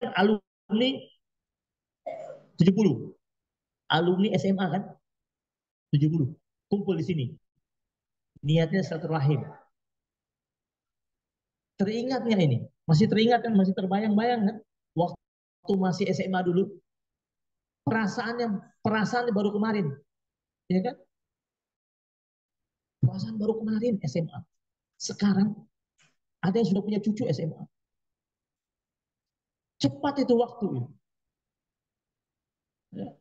Alumni 70. Alumni SMA kan? 70. Kumpul di sini. Niatnya silaturahim. Teringatnya ini? Masih teringat kan? Masih terbayang-bayang kan? Waktu masih SMA dulu. Perasaannya baru kemarin. Ya kan? Perasaan baru kemarin SMA. Sekarang ada yang sudah punya cucu SMA. Cepat itu waktu. Ya.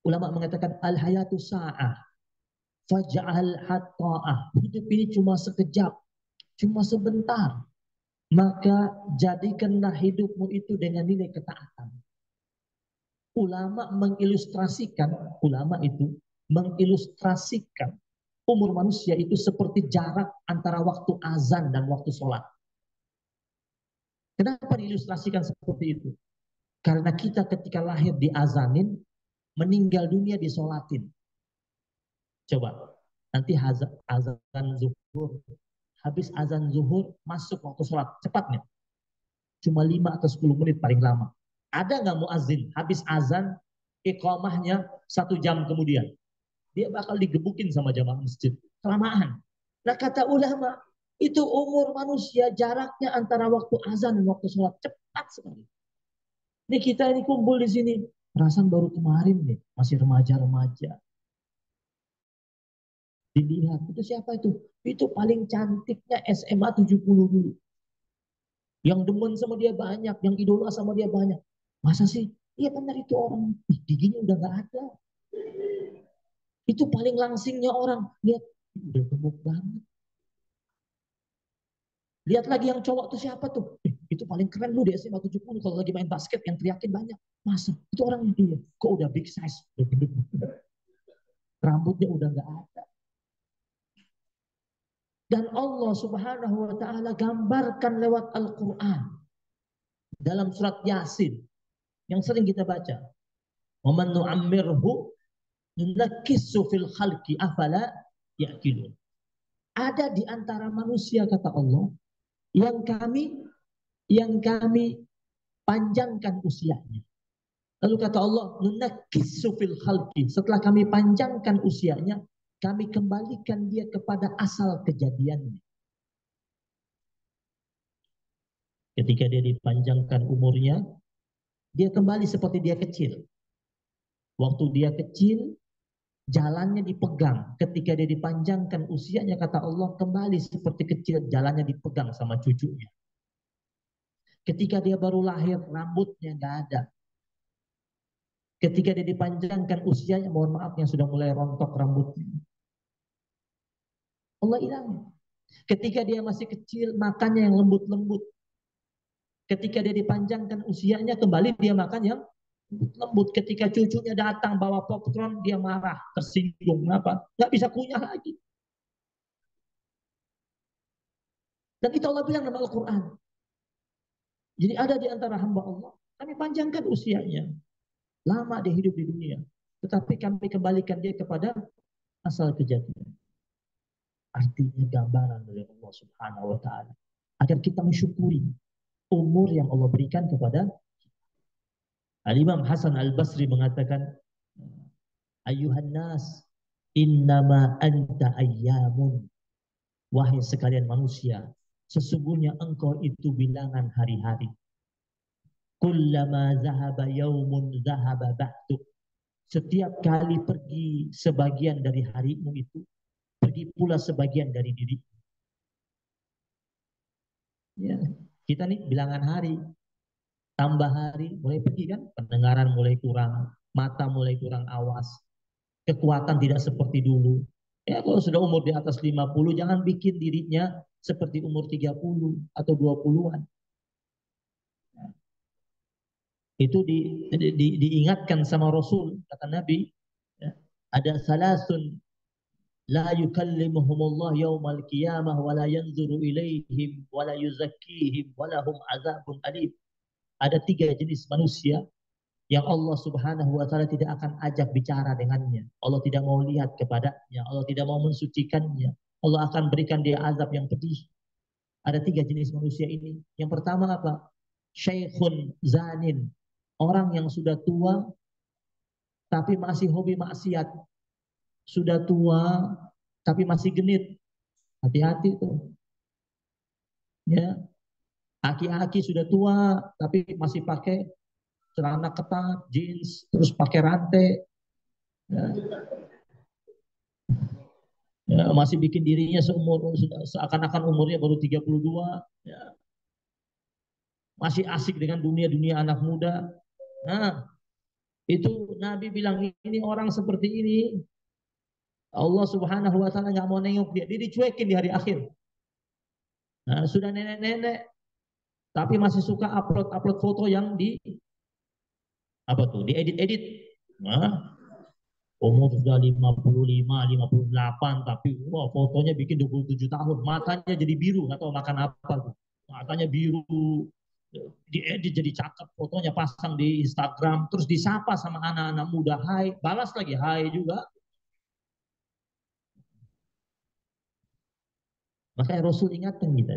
Ulama mengatakan al-hayatu sa'ah. Faj'al hatta'ah. Hidup ini cuma sekejap. Cuma sebentar. Maka jadikanlah hidupmu itu dengan nilai ketaatan. Ulama itu mengilustrasikan umur manusia itu seperti jarak antara waktu azan dan waktu sholat. Kenapa diilustrasikan seperti itu? Karena kita ketika lahir diazanin, meninggal dunia disolatin. Coba, nanti azan zuhur, habis azan zuhur, masuk waktu sholat, cepatnya. Cuma 5 atau 10 menit paling lama. Ada nggak muazin habis azan, iqamahnya 1 jam kemudian? Dia bakal digebukin sama jamaah masjid. Kelamaan. Nah kata ulama, itu umur manusia jaraknya antara waktu azan dan waktu sholat cepat sekali. Ini kita ini kumpul di sini, perasaan baru kemarin nih, masih remaja-remaja. Dilihat, itu siapa itu? Itu paling cantiknya SMA 70 dulu. Yang demen sama dia banyak, yang idola sama dia banyak. Masa sih? Iya benar itu orang. Giginya udah gak ada. Itu paling langsingnya orang. Lihat, udah gemuk banget. Lihat lagi yang cowok tuh siapa tuh? itu paling keren lu di SMA 70 kalau lagi main basket yang teriakin banyak. Masa? Itu orangnya dia. Kok udah big size? Rambutnya udah nggak ada. Dan Allah Subhanahu wa taala gambarkan lewat Al-Qur'an dalam surat Yasin yang sering kita baca. Wa man nu'ammirhu nunakkisu fil khalqi afala ya'qilun. Ada di antara manusia kata Allah yang kami panjangkan usianya. Lalu kata Allah, nunakkisu fil khalqi. Setelah kami panjangkan usianya, kami kembalikan dia kepada asal kejadiannya. Ketika dia dipanjangkan umurnya, dia kembali seperti dia kecil. Waktu dia kecil, jalannya dipegang. Ketika dia dipanjangkan usianya, kata Allah, kembali seperti kecil, jalannya dipegang sama cucunya. Ketika dia baru lahir, rambutnya nggak ada. Ketika dia dipanjangkan usianya, mohon maaf yang sudah mulai rontok rambutnya. Allah hilang. Ketika dia masih kecil, makannya yang lembut-lembut. Ketika dia dipanjangkan usianya, kembali dia makan yang lembut. Ketika cucunya datang bawa popcorn, dia marah, tersinggung. Kenapa? Nggak bisa kunyah lagi. Dan itu Allah bilang dalam Al-Quran. Jadi ada di antara hamba Allah, kami panjangkan usianya. Lama dia hidup di dunia. Tetapi kami kembalikan dia kepada asal kejadian. Artinya gambaran dari Allah Subhanahu wa taala agar kita mensyukuri umur yang Allah berikan kepada Al-Imam Hasan Al-Basri mengatakan, ayuhan nas innama anta ayyamun, wahai sekalian manusia, sesungguhnya engkau itu bilangan hari-hari. Kullama zahaba yaumun zahaba ba'du, setiap kali pergi sebagian dari harimu itu, pergi pula sebagian dari diri. Ya, kita nih bilangan hari, tambah hari, mulai pergi kan, pendengaran mulai kurang, mata mulai kurang awas, kekuatan tidak seperti dulu. Ya kalau sudah umur di atas 50, jangan bikin dirinya seperti umur 30 atau 20-an. Itu diingatkan sama Rasul, kata Nabi, ya, ada salasun la yukallimuhumullah yaumal qiyamah wa la yanzuru ilaihim wa la yuzakkihim wa lahum azabun alim. Ada 3 jenis manusia yang Allah Subhanahu wa taala tidak akan ajak bicara dengannya. Allah tidak mau lihat kepadanya, Allah tidak mau mensucikannya. Allah akan berikan dia azab yang pedih. Ada 3 jenis manusia ini. Yang pertama apa? Syekhun zanin, orang yang sudah tua tapi masih hobi maksiat. Sudah tua tapi masih genit. Hati-hati tuh. Ya. Aki-aki sudah tua tapi masih pakai celana ketat, jeans, terus pakai rantai. Ya. Ya, masih bikin dirinya seakan-akan umurnya baru 32. Ya. Masih asik dengan dunia-dunia anak muda. Nah, itu Nabi bilang ini orang seperti ini Allah Subhanahu wa taala nggak mau nengok dia dicuekin di hari akhir. Nah, sudah nenek-nenek tapi masih suka upload foto yang di apa tuh, diedit-edit. Nah, umur sudah 55, 58 tapi wah fotonya bikin 27 tahun, matanya jadi biru, nggak tahu makan apa tuh. Matanya biru, diedit jadi cakep, fotonya pasang di Instagram, terus disapa sama anak-anak muda, hai, balas lagi hai juga. Makanya Rasul ingatkan kita,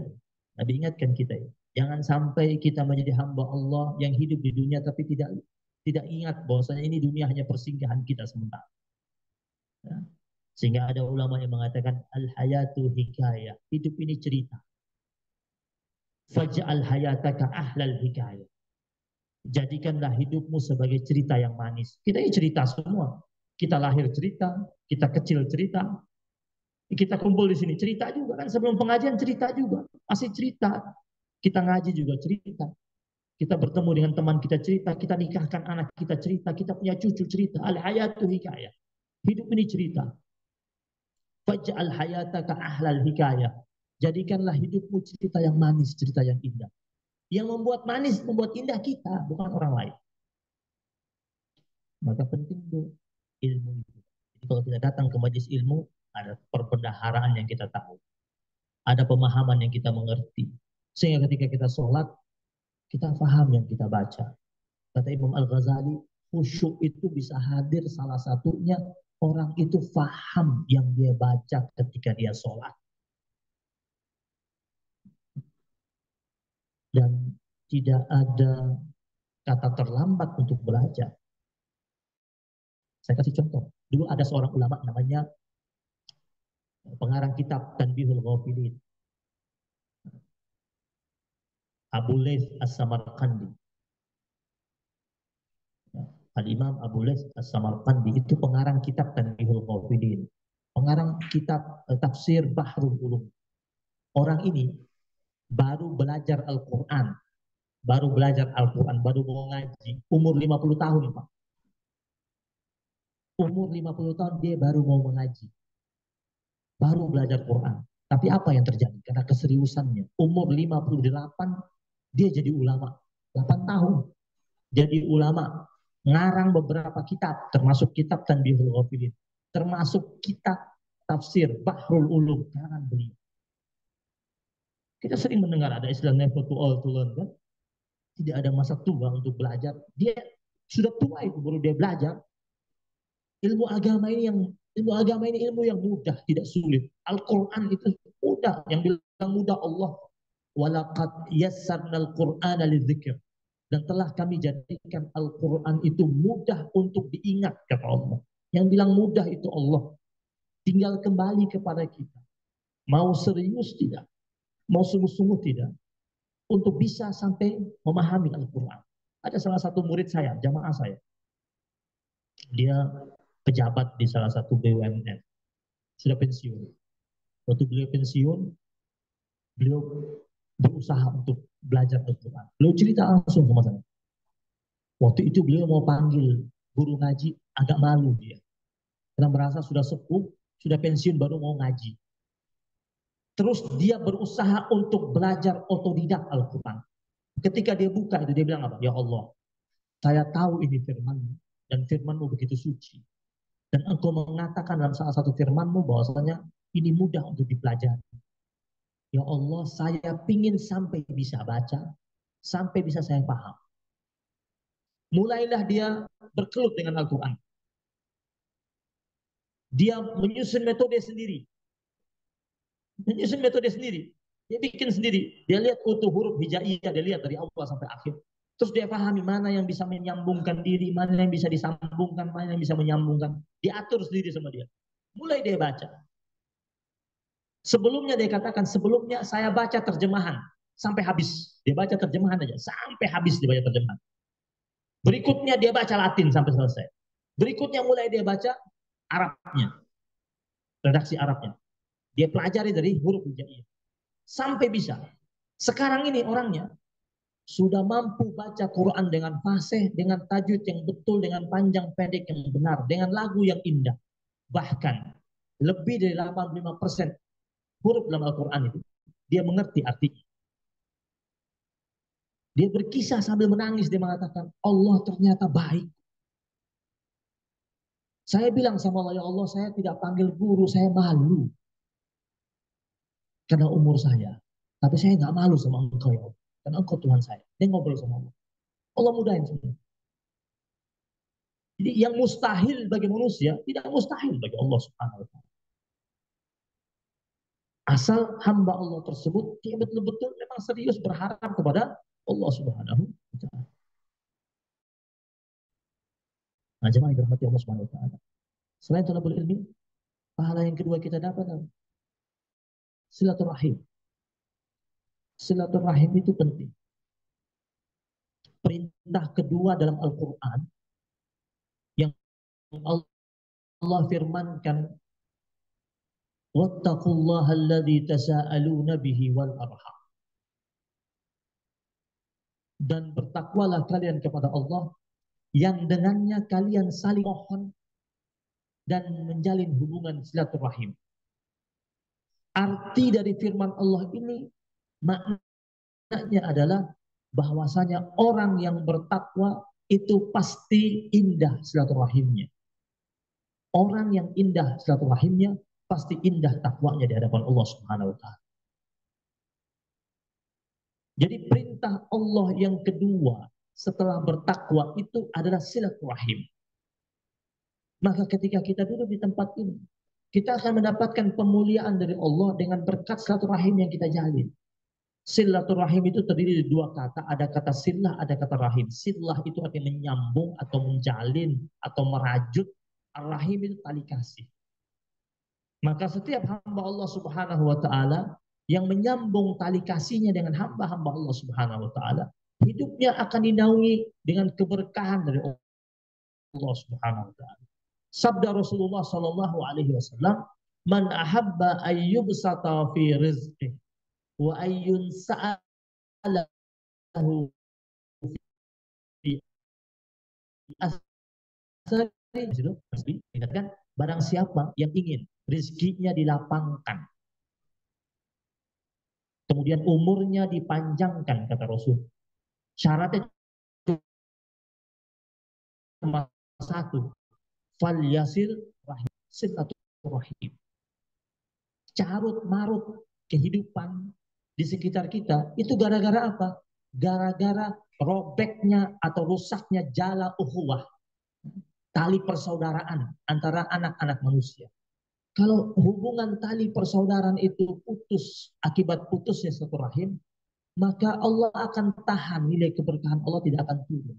Nabi ingatkan kita, jangan sampai kita menjadi hamba Allah yang hidup di dunia tapi tidak ingat bahwasanya ini dunia hanya persinggahan kita sementara. Ya. Sehingga ada ulama yang mengatakan al-hayatu hikayah, hidup ini cerita. Faj'al hayataka ahlal hikayah. Jadikanlah hidupmu sebagai cerita yang manis. Kita ini cerita semua. Kita lahir cerita, kita kecil cerita, kita kumpul di sini cerita juga kan, sebelum pengajian cerita juga, masih cerita. Kita ngaji juga cerita. Kita bertemu dengan teman kita cerita, kita nikahkan anak kita cerita, kita punya cucu cerita. Al-hayatu hikayah. Hidup ini cerita. Faj'al hayataka ahlal hikayah. Jadikanlah hidupmu cerita yang manis, cerita yang indah. Yang membuat manis, membuat indah kita, bukan orang lain. Maka penting tuh ilmu itu. Jadi kalau kita datang ke majelis ilmu, ada perbendaharaan yang kita tahu. Ada pemahaman yang kita mengerti. Sehingga ketika kita sholat, kita paham yang kita baca. Kata Imam Al-Ghazali, khusyuk itu bisa hadir salah satunya orang itu paham yang dia baca ketika dia sholat. Dan tidak ada kata terlambat untuk belajar. Saya kasih contoh. Dulu ada seorang ulama namanya pengarang kitab Tanbihul Ghafilin, Abu Laits As-Samarqandi. Al-Imam Abu Laits As-Samarqandi itu pengarang kitab Tanbihul Ghafilin, pengarang kitab tafsir Bahrul Ulum. Orang ini baru belajar Al-Quran, baru mau ngaji, umur 50 tahun, Pak. Umur 50 tahun dia baru mau mengaji, baru belajar Quran. Tapi apa yang terjadi? Karena keseriusannya, umur 58 dia jadi ulama, 8 tahun jadi ulama, ngarang beberapa kitab, termasuk kitab Tanbihul Ghafilin, termasuk kitab tafsir Bahrul Ulum, karangan beliau. Kita sering mendengar ada istilah never too old to learn, kan? Tidak ada masa tua untuk belajar. Dia sudah tua itu baru dia belajar. Ilmu agama ini ilmu yang mudah, tidak sulit. Al-Quran itu mudah. Yang bilang mudah Allah. Walaqad yassarnal Qur'ana lidzikr. Dan telah kami jadikan Al-Quran itu mudah untuk diingat, kata Allah. Yang bilang mudah itu Allah. Tinggal kembali kepada kita. Mau serius tidak? Mau sungguh-sungguh tidak? Untuk bisa sampai memahami Al-Quran. Ada salah satu murid saya, jamaah saya. Dia pejabat di salah satu BUMN. Sudah pensiun. Waktu beliau pensiun, beliau berusaha untuk belajar Al-Quran. Beliau cerita langsung sama saya. Waktu itu beliau mau panggil guru ngaji, agak malu dia. Karena merasa sudah sepuh, sudah pensiun baru mau ngaji. Terus dia berusaha untuk belajar otodidak Al-Quran. Ketika dia buka itu, dia bilang apa? Ya Allah, saya tahu ini firman-Mu, dan firman-Mu begitu suci. Dan Engkau mengatakan dalam salah satu firman-Mu bahwasanya ini mudah untuk dipelajari. Ya Allah, saya pingin sampai bisa baca, sampai bisa saya paham. Mulailah dia berkelut dengan Al-Quran. Dia menyusun metode sendiri. Dia bikin sendiri. Dia lihat utuh huruf hijaiyah, dia lihat dari awal sampai akhir. Terus dia pahami mana yang bisa menyambungkan diri, mana yang bisa disambungkan, mana yang bisa menyambungkan. Diatur sendiri sama dia. Mulai dia baca. Sebelumnya dia katakan, sebelumnya saya baca terjemahan sampai habis. Dia baca terjemahan aja, sampai habis dia baca terjemahan. Berikutnya dia baca Latin sampai selesai. Berikutnya mulai dia baca Arabnya. Redaksi Arabnya. Dia pelajari dari huruf hijaiyah. Sampai bisa. Sekarang ini orangnya sudah mampu baca Quran dengan fasih, dengan tajwid yang betul, dengan panjang pendek yang benar, dengan lagu yang indah. Bahkan lebih dari 85% huruf dalam Al-Quran itu dia mengerti artinya. Dia berkisah sambil menangis, dia mengatakan, Allah ternyata baik. Saya bilang sama Allah, ya Allah, saya tidak panggil guru, saya malu. Karena umur saya. Tapi saya nggak malu sama Engkau, ya Allah. Karena Engkau Tuhan saya. Dia ngobrol sama Allah. Allah mudahin semua. Jadi yang mustahil bagi manusia, tidak mustahil bagi Allah Subhanahu wa Ta'ala. Asal hamba Allah tersebut, dia betul-betul memang serius berharap kepada Allah Subhanahu wa Ta'ala. Nah, jemaah yang dirahmati Allah Subhanahu wa Ta'ala. Selain thalabul ilmi, pahala yang kedua kita dapat silaturahim. Silaturahim itu penting. Perintah kedua dalam Al-Quran yang Allah firmankan, wattaqullaha alladzi tasaaluna bihi wal arham. Dan bertakwalah kalian kepada Allah yang dengannya kalian saling mohon dan menjalin hubungan silaturahim. Arti dari firman Allah ini maknanya adalah bahwasanya orang yang bertakwa itu pasti indah silaturahimnya. Orang yang indah silaturahimnya pasti indah takwanya di hadapan Allah Subhanahu wa taala. Jadi perintah Allah yang kedua setelah bertakwa itu adalah silaturahim. Maka ketika kita duduk di tempat ini, kita akan mendapatkan pemuliaan dari Allah dengan berkat silaturahim yang kita jalin. Silaturahim itu terdiri dari dua kata, ada kata silah, ada kata rahim. Silah itu artinya menyambung atau menjalin atau merajut. Ar-rahim itu tali kasih. Maka setiap hamba Allah Subhanahu wa taala yang menyambung tali kasihnya dengan hamba-hamba Allah Subhanahu wa taala, hidupnya akan dinaungi dengan keberkahan dari Allah Subhanahu wa taala. Sabda Rasulullah sallallahu alaihi wasallam, "Man ahabba ayyubsata fi rizqihi wa ayyun sa'alahu fi asari." Ingatkan, barang siapa yang ingin rizkinya dilapangkan, kemudian umurnya dipanjangkan, kata Rasul, syaratnya cuma satu, fal yasil rahim, silaturahim. Carut marut kehidupan di sekitar kita itu gara-gara apa? Gara-gara robeknya atau rusaknya jala ukhuwah, tali persaudaraan antara anak-anak manusia. Kalau hubungan tali persaudaraan itu putus akibat putusnya silaturahim, maka Allah akan tahan, nilai keberkahan Allah tidak akan turun.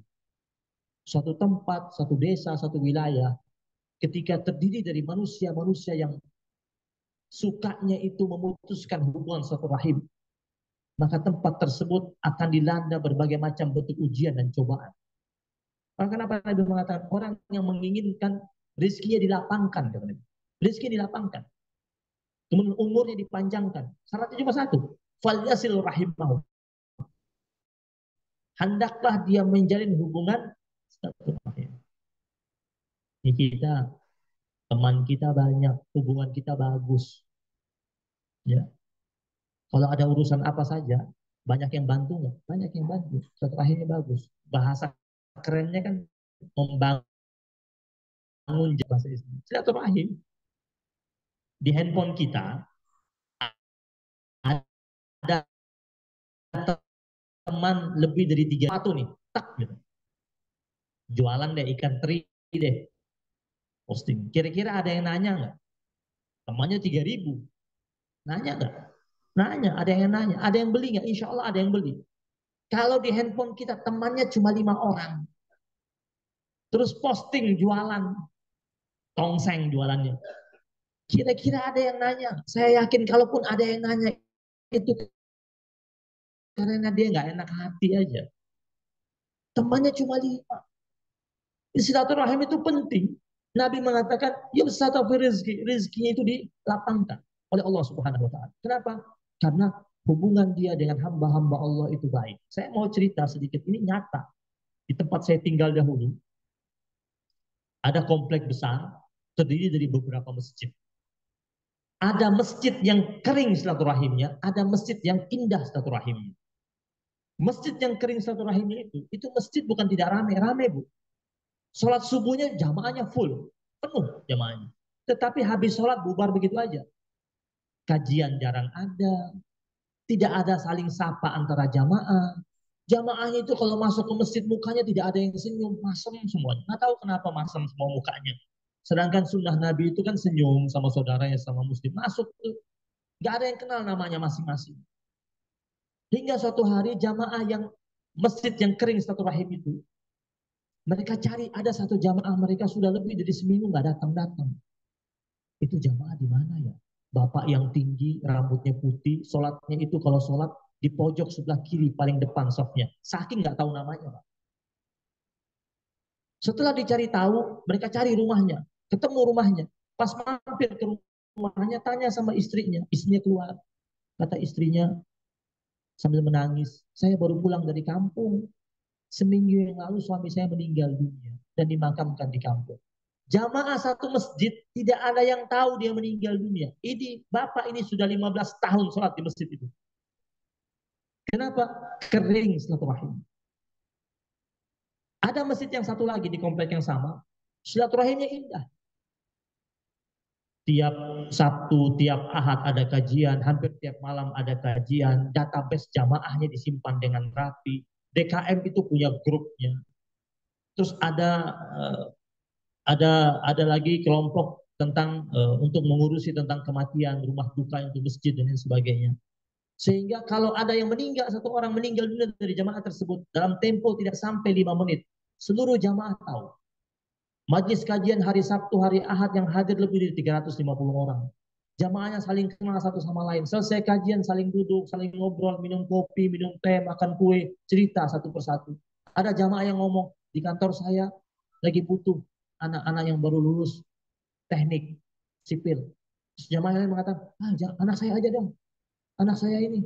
Suatu tempat, satu desa, satu wilayah, ketika terdiri dari manusia-manusia yang sukanya itu memutuskan hubungan silaturahim, maka tempat tersebut akan dilanda berbagai macam bentuk ujian dan cobaan. Maka kenapa Nabi mengatakan orang yang menginginkan rizkinya dilapangkan, rizki dilapangkan, kemudian umurnya dipanjangkan, syaratnya cuma satu, fal yasil rahimahu, hendaklah dia menjalin hubungan silaturahim. Ini kita, teman kita banyak, hubungan kita bagus, ya. Kalau ada urusan apa saja, banyak yang bantu nggak? Banyak yang bantu. Silaturahimnya bagus. Bahasa kerennya kan membangun bahasa Islam. Silaturahim. Di handphone kita ada teman lebih dari 3 nih, tak gitu. Jualan deh ikan teri deh, posting. Kira-kira ada yang nanya nggak? Temannya 3.000, nanya nggak? Nanya, ada yang nanya, ada yang beli nggak? Insya Allah ada yang beli. Kalau di handphone kita temannya cuma 5 orang, terus posting jualan, tongseng jualannya. Kira-kira ada yang nanya? Saya yakin kalaupun ada yang nanya itu karena dia nggak enak hati aja. Temannya cuma 5. Silaturahim itu penting. Nabi mengatakan, yubsata fi rizki, rizkinya itu dilapangkan oleh Allah Subhanahu wa taala. Kenapa? Karena hubungan dia dengan hamba-hamba Allah itu baik. Saya mau cerita sedikit, ini nyata. Di tempat saya tinggal dahulu, ada komplek besar, terdiri dari beberapa masjid. Ada masjid yang kering silaturahimnya, ada masjid yang indah silaturahimnya. Masjid yang kering silaturahimnya itu masjid bukan tidak ramai Bu. Sholat subuhnya jamaahnya full, penuh jamaahnya. Tetapi habis sholat bubar begitu aja. Kajian jarang ada, tidak ada saling sapa antara jamaah. Jamaahnya itu kalau masuk ke masjid mukanya tidak ada yang senyum, masem semuanya. Nggak tahu kenapa masem semua mukanya. Sedangkan sunnah Nabi itu kan senyum sama saudaranya, sama muslim. Masuk tuh, nggak ada yang kenal namanya masing-masing. Hingga suatu hari jamaah yang masjid yang kering silaturahim itu, mereka cari, ada satu jamaah mereka sudah lebih dari seminggu nggak datang-datang. Itu jamaah di mana ya? Bapak yang tinggi, rambutnya putih, sholatnya itu kalau sholat di pojok sebelah kiri paling depan sofnya. Saking nggak tahu namanya, Pak. Setelah dicari tahu, mereka cari rumahnya, ketemu rumahnya. Pas mampir ke rumahnya, tanya sama istrinya. Istrinya keluar. Kata istrinya sambil menangis, saya baru pulang dari kampung. Seminggu yang lalu suami saya meninggal dunia dan dimakamkan di kampung. Jamaah satu masjid tidak ada yang tahu dia meninggal dunia. Ini bapak ini sudah 15 tahun sholat di masjid itu. Kenapa? Kering silaturahim. Ada masjid yang satu lagi di komplek yang sama, silaturahimnya indah. Tiap Sabtu, tiap Ahad ada kajian, hampir tiap malam ada kajian, database jamaahnya disimpan dengan rapi. DKM itu punya grupnya. Terus ada lagi kelompok tentang untuk mengurusi tentang kematian, rumah duka untuk masjid dan lain sebagainya. Sehingga kalau ada yang meninggal, satu orang meninggal dunia dari jamaah tersebut, dalam tempo tidak sampai 5 menit, seluruh jamaah tahu. Majlis kajian hari Sabtu, hari Ahad yang hadir lebih dari 350 orang. Jamaahnya saling kenal satu sama lain. Selesai kajian saling duduk, saling ngobrol, minum kopi, minum teh, makan kue, cerita satu persatu. Ada jamaah yang ngomong, di kantor saya lagi butuh anak-anak yang baru lulus teknik sipil. Terus jamaah yang lain mengatakan, anak saya aja dong. Anak saya ini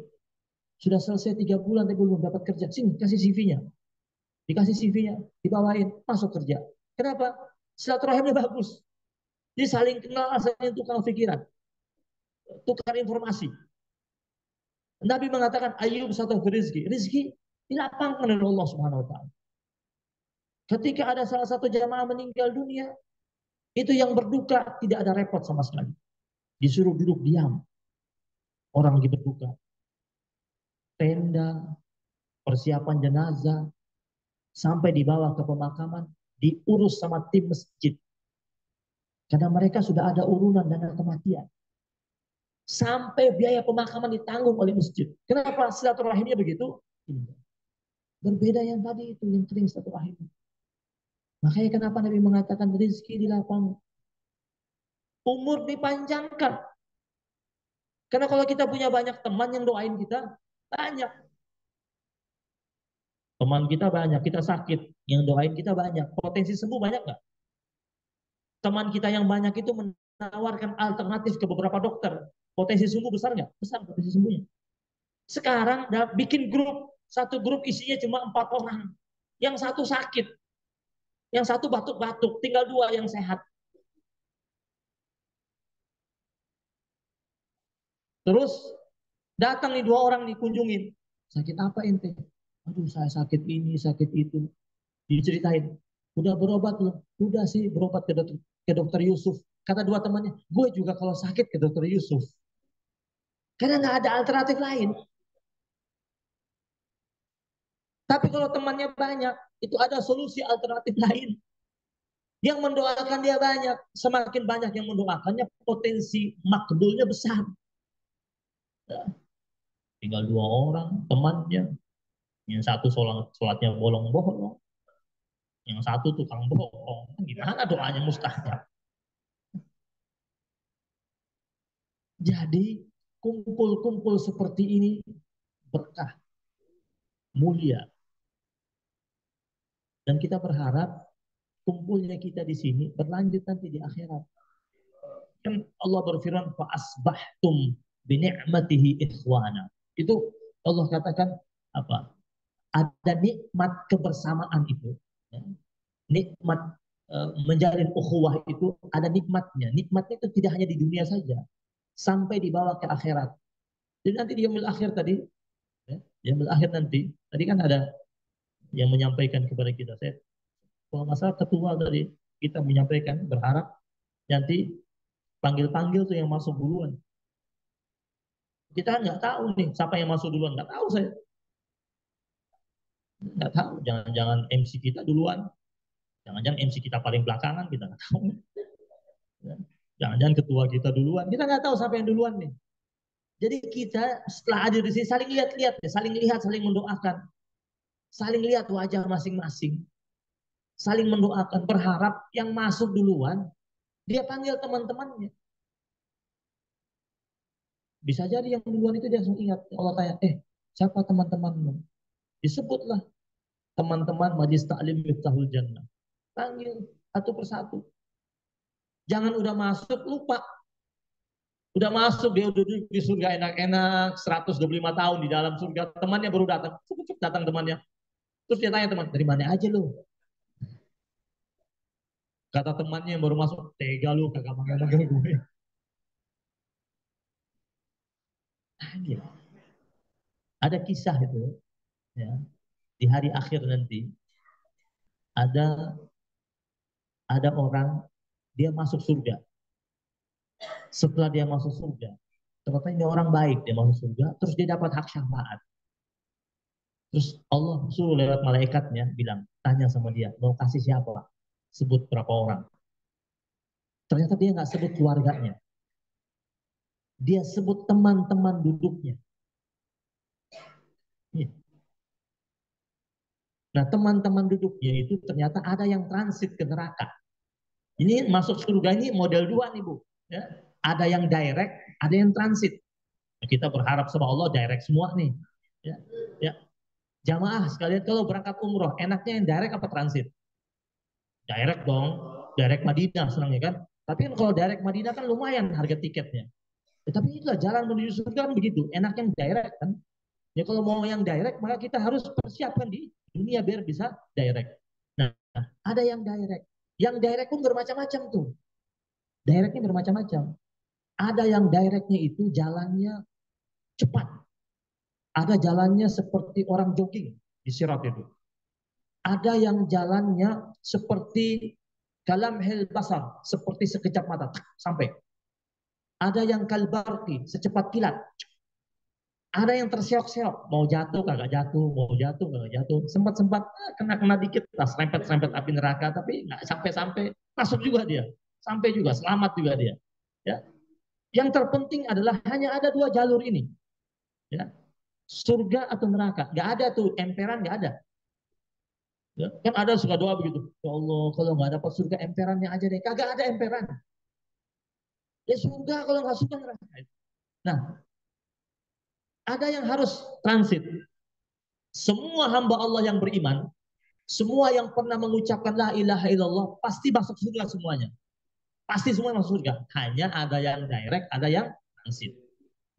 sudah selesai 3 bulan tapi belum dapat kerja. Sini kasih CV-nya. Dikasih CV-nya, dibawain, masuk kerja. Kenapa? Silaturahimnya bagus. Jadi saling kenal, saling tukar pikiran. Tukar informasi. Nabi mengatakan Ayub satu rizki. Rizki dilapangkan oleh Allah Subhanahu wa taala. Ketika ada salah satu jamaah meninggal dunia, itu yang berduka tidak ada repot sama sekali. Disuruh duduk diam. Orang lagi berduka. Tenda, persiapan jenazah, sampai dibawa ke pemakaman, diurus sama tim masjid. Karena mereka sudah ada urunan dana kematian. Sampai biaya pemakaman ditanggung oleh masjid. Kenapa silaturahimnya begitu? Berbeda yang tadi itu, yang kering silaturahim. Makanya kenapa Nabi mengatakan rezeki dilapang. Umur dipanjangkan. Karena kalau kita punya banyak teman yang doain kita, banyak. Teman kita banyak, kita sakit, yang doain kita banyak. Potensi sembuh banyak nggak? Teman kita yang banyak itu menawarkan alternatif ke beberapa dokter. Potensi sembuh besar nggak? Besar potensi sembuhnya. Sekarang bikin grup, satu grup isinya cuma 4 orang. Yang satu sakit, yang satu batuk-batuk, tinggal 2 yang sehat. Terus datang nih 2 orang dikunjungin. Sakit apa ente? Aduh saya sakit ini, sakit itu. Diceritain. Udah berobat belum? Udah sih berobat ke dokter Yusuf. Kata 2 temannya, gue juga kalau sakit ke dokter Yusuf. Karena nggak ada alternatif lain. Tapi kalau temannya banyak, itu ada solusi alternatif lain. Yang mendoakan dia banyak. Semakin banyak yang mendoakannya, potensi makbulnya besar. Tinggal 2 orang temannya. Yang satu sholatnya bolong-bolong. Yang satu tukang bohong. Gimana doanya mustajab? Jadi kumpul-kumpul seperti ini berkah, mulia. Dan kita berharap kumpulnya kita di sini berlanjut nanti di akhirat. Kan Allah berfirman fa asbahtum bi ni'matihi ikhwana. Itu Allah katakan apa? Ada nikmat kebersamaan itu. Ya. Nikmat menjalin ukhuwah itu ada nikmatnya. Nikmatnya itu tidak hanya di dunia saja, sampai dibawa ke akhirat. Jadi nanti di yaumil akhir tadi, ya, yaumil akhir nanti, tadi kan ada yang menyampaikan kepada kita. Saya kalau masalah ketua tadi kita menyampaikan berharap nanti panggil-panggil tuh yang masuk duluan. Kita nggak tahu nih siapa yang masuk duluan, nggak tahu saya. Nggak tahu, jangan-jangan MC kita duluan, jangan-jangan MC kita paling belakangan, kita nggak tahu. Jangan-jangan ketua kita duluan, kita nggak tahu siapa yang duluan nih. Jadi kita setelah hadir di sini saling lihat-lihat, saling lihat, saling mendoakan, saling lihat wajah masing-masing, saling mendoakan, berharap yang masuk duluan dia panggil teman-temannya. Bisa jadi yang duluan itu dia langsung ingat. Allah tanya, siapa teman-temanmu? Disebutlah teman-teman Majlis Ta'lim Miftahul Jannah. Panggil satu persatu. Jangan udah masuk lupa. Udah masuk dia udah duduk di surga enak-enak 125 tahun di dalam surga. Temannya baru datang. Cepet datang temannya. Terus dia tanya teman, dari mana aja lu? Kata temannya yang baru masuk, tega lu kagak manggil-manggil gue. Panggil. Ada kisah itu, ya, di hari akhir nanti ada orang dia masuk surga. Setelah dia masuk surga, ternyata ini orang baik, dia masuk surga, terus dia dapat hak syafaat. Terus Allah suruh lewat malaikatnya bilang, tanya sama dia, mau kasih siapa? Sebut berapa orang. Ternyata dia nggak sebut keluarganya. Dia sebut teman-teman duduknya. Ya. Nah, teman-teman duduknya itu ternyata ada yang transit ke neraka. Ini masuk surga ini model 2 nih, Bu. Ya. Ada yang direct, ada yang transit. Kita berharap sama Allah direct semua nih. Ya. Ya. Jamaah sekalian kalau berangkat umroh, enaknya yang direct apa transit? Direct dong, direct Madinah senangnya kan. Tapi kalau direct Madinah kan lumayan harga tiketnya. Ya, tapi itulah jalan menuju surga kan begitu, enaknya direct kan. Ya kalau mau yang direct maka kita harus persiapkan di dunia biar bisa direct. Nah, ada yang direct. Yang direct pun bermacam-macam tuh. Directnya bermacam-macam. Ada yang directnya itu jalannya cepat. Ada jalannya seperti orang jogging di sirat itu. Ada yang jalannya seperti kalamhil basar, seperti sekejap mata sampai. Ada yang kalbarti, secepat kilat. Ada yang terseok-seok, mau jatuh kagak jatuh, mau jatuh kagak jatuh, sempat-sempat kena dikit lah, serempet-serempet api neraka, tapi nggak sampai-sampai, masuk juga dia, sampai juga, selamat juga dia. Ya. Yang terpenting adalah hanya ada 2 jalur ini, ya. Surga atau neraka, nggak ada tuh emperan, nggak ada. Ya. Kan ada suka doa begitu, ya Allah kalau nggak dapat surga emperannya aja deh, kagak ada emperan. Ya surga kalau nggak suka neraka. Nah, ada yang harus transit. Semua hamba Allah yang beriman, semua yang pernah mengucapkan la ilaha illallah pasti masuk surga semuanya. Pasti semua masuk surga. Hanya ada yang direct, ada yang transit.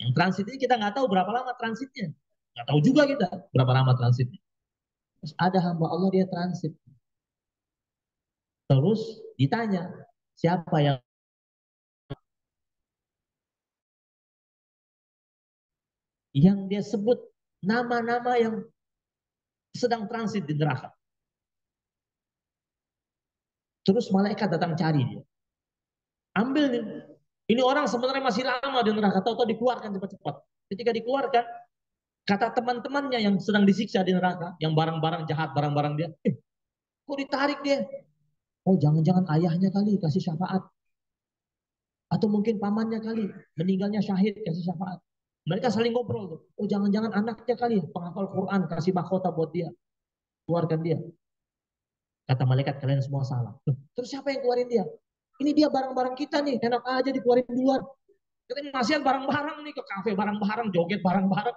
Yang transit ini kita nggak tahu berapa lama transitnya. Nggak tahu juga kita berapa lama transitnya. Terus ada hamba Allah dia transit. Terus ditanya, siapa yang dia sebut nama-nama yang sedang transit di neraka. Terus malaikat datang cari dia. Ambil nih. Ini orang sebenarnya masih lama di neraka, tahu-tahu dikeluarkan cepat-cepat. Ketika dikeluarkan, kata teman-temannya yang sedang disiksa di neraka, yang barang-barang jahat, barang-barang dia, kok ditarik dia? Oh, jangan-jangan ayahnya kali kasih syafaat. Atau mungkin pamannya kali, meninggalnya syahid kasih syafaat. Mereka saling ngobrol tuh. Oh, jangan-jangan anaknya kali, penghafal Quran, kasih mahkota buat dia. Keluarkan dia. Kata malaikat, kalian semua salah. Terus siapa yang keluarin dia? Ini dia barang-barang kita nih, enak aja dikeluarin duluan. Kita masih barang-barang nih ke kafe, barang-barang, joget barang-barang.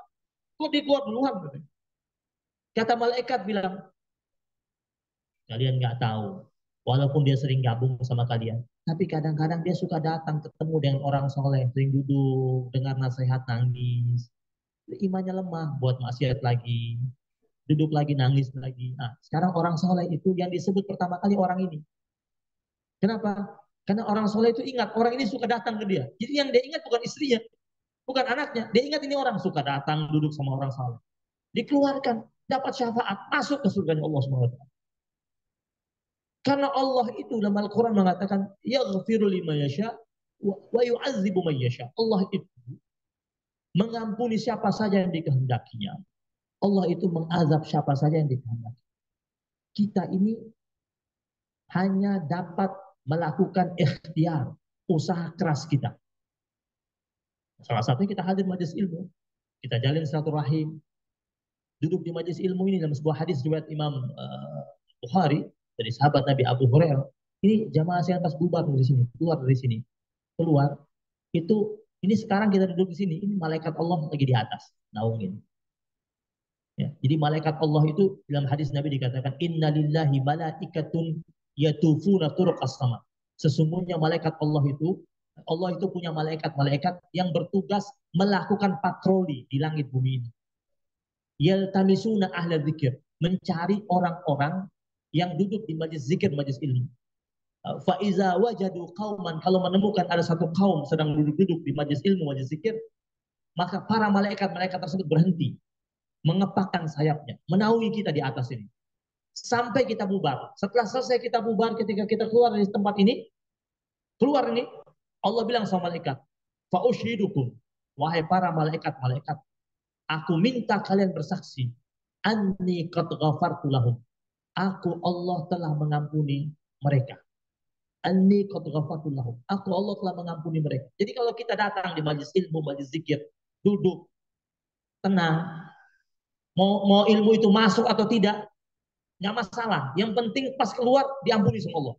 Kok dikeluar duluan? Kata malaikat bilang, kalian nggak tahu. Walaupun dia sering gabung sama kalian, tapi kadang-kadang dia suka datang ketemu dengan orang soleh, sering duduk, dengar nasihat, nangis. Imannya lemah, buat maksiat lagi, duduk lagi, nangis lagi. Nah, sekarang orang soleh itu yang disebut pertama kali orang ini. Kenapa? Karena orang soleh itu ingat orang ini suka datang ke dia. Jadi yang dia ingat bukan istrinya, bukan anaknya. Dia ingat ini orang suka datang duduk sama orang soleh. Dikeluarkan, dapat syafaat, masuk ke surga Allah SWT. Karena Allah itu dalam Al-Quran mengatakan, yaghfiru liman yasha wa yu'adzibu man yasha. Allah itu mengampuni siapa saja yang dikehendakinya. Allah itu mengazab siapa saja yang dikehendaki. Kita ini hanya dapat melakukan ikhtiar, usaha keras kita. Salah satunya kita hadir majelis ilmu, kita jalin silaturahim, duduk di majelis ilmu ini dalam sebuah hadis riwayat Imam Bukhari dari sahabat Nabi Abu Hurairah. Ini jamaah saya pas bubar dari sini, keluar dari sini, keluar itu ini sekarang kita duduk di sini, ini malaikat Allah lagi di atas, naungin. Ya, jadi malaikat Allah itu dalam hadis Nabi dikatakan innalillahi malaikatun yatufuna turuqas sama. Sesungguhnya malaikat Allah itu punya malaikat-malaikat yang bertugas melakukan patroli di langit bumi ini. Yaltamisuna ahla dzikir, mencari orang-orang yang duduk di majlis zikir, majlis ilmu. Fa iza wajadu qauman, kalau menemukan ada satu kaum sedang duduk-duduk di majlis ilmu, majlis zikir, maka para malaikat-malaikat tersebut berhenti. mengepakkan sayapnya, menaungi kita di atas ini. Sampai kita bubar. Setelah selesai kita bubar, ketika kita keluar dari tempat ini, Allah bilang sama malaikat, "Fa'ushidukum, wahai para malaikat-malaikat, aku minta kalian bersaksi, anni qad ghafartu lahum. Aku Allah telah mengampuni mereka. Anni qad ghafartu lahum. Aku Allah telah mengampuni mereka." Jadi kalau kita datang di majelis ilmu, majelis zikir, duduk tenang, mau ilmu itu masuk atau tidak, nggak masalah. Yang penting pas keluar diampuni sama Allah.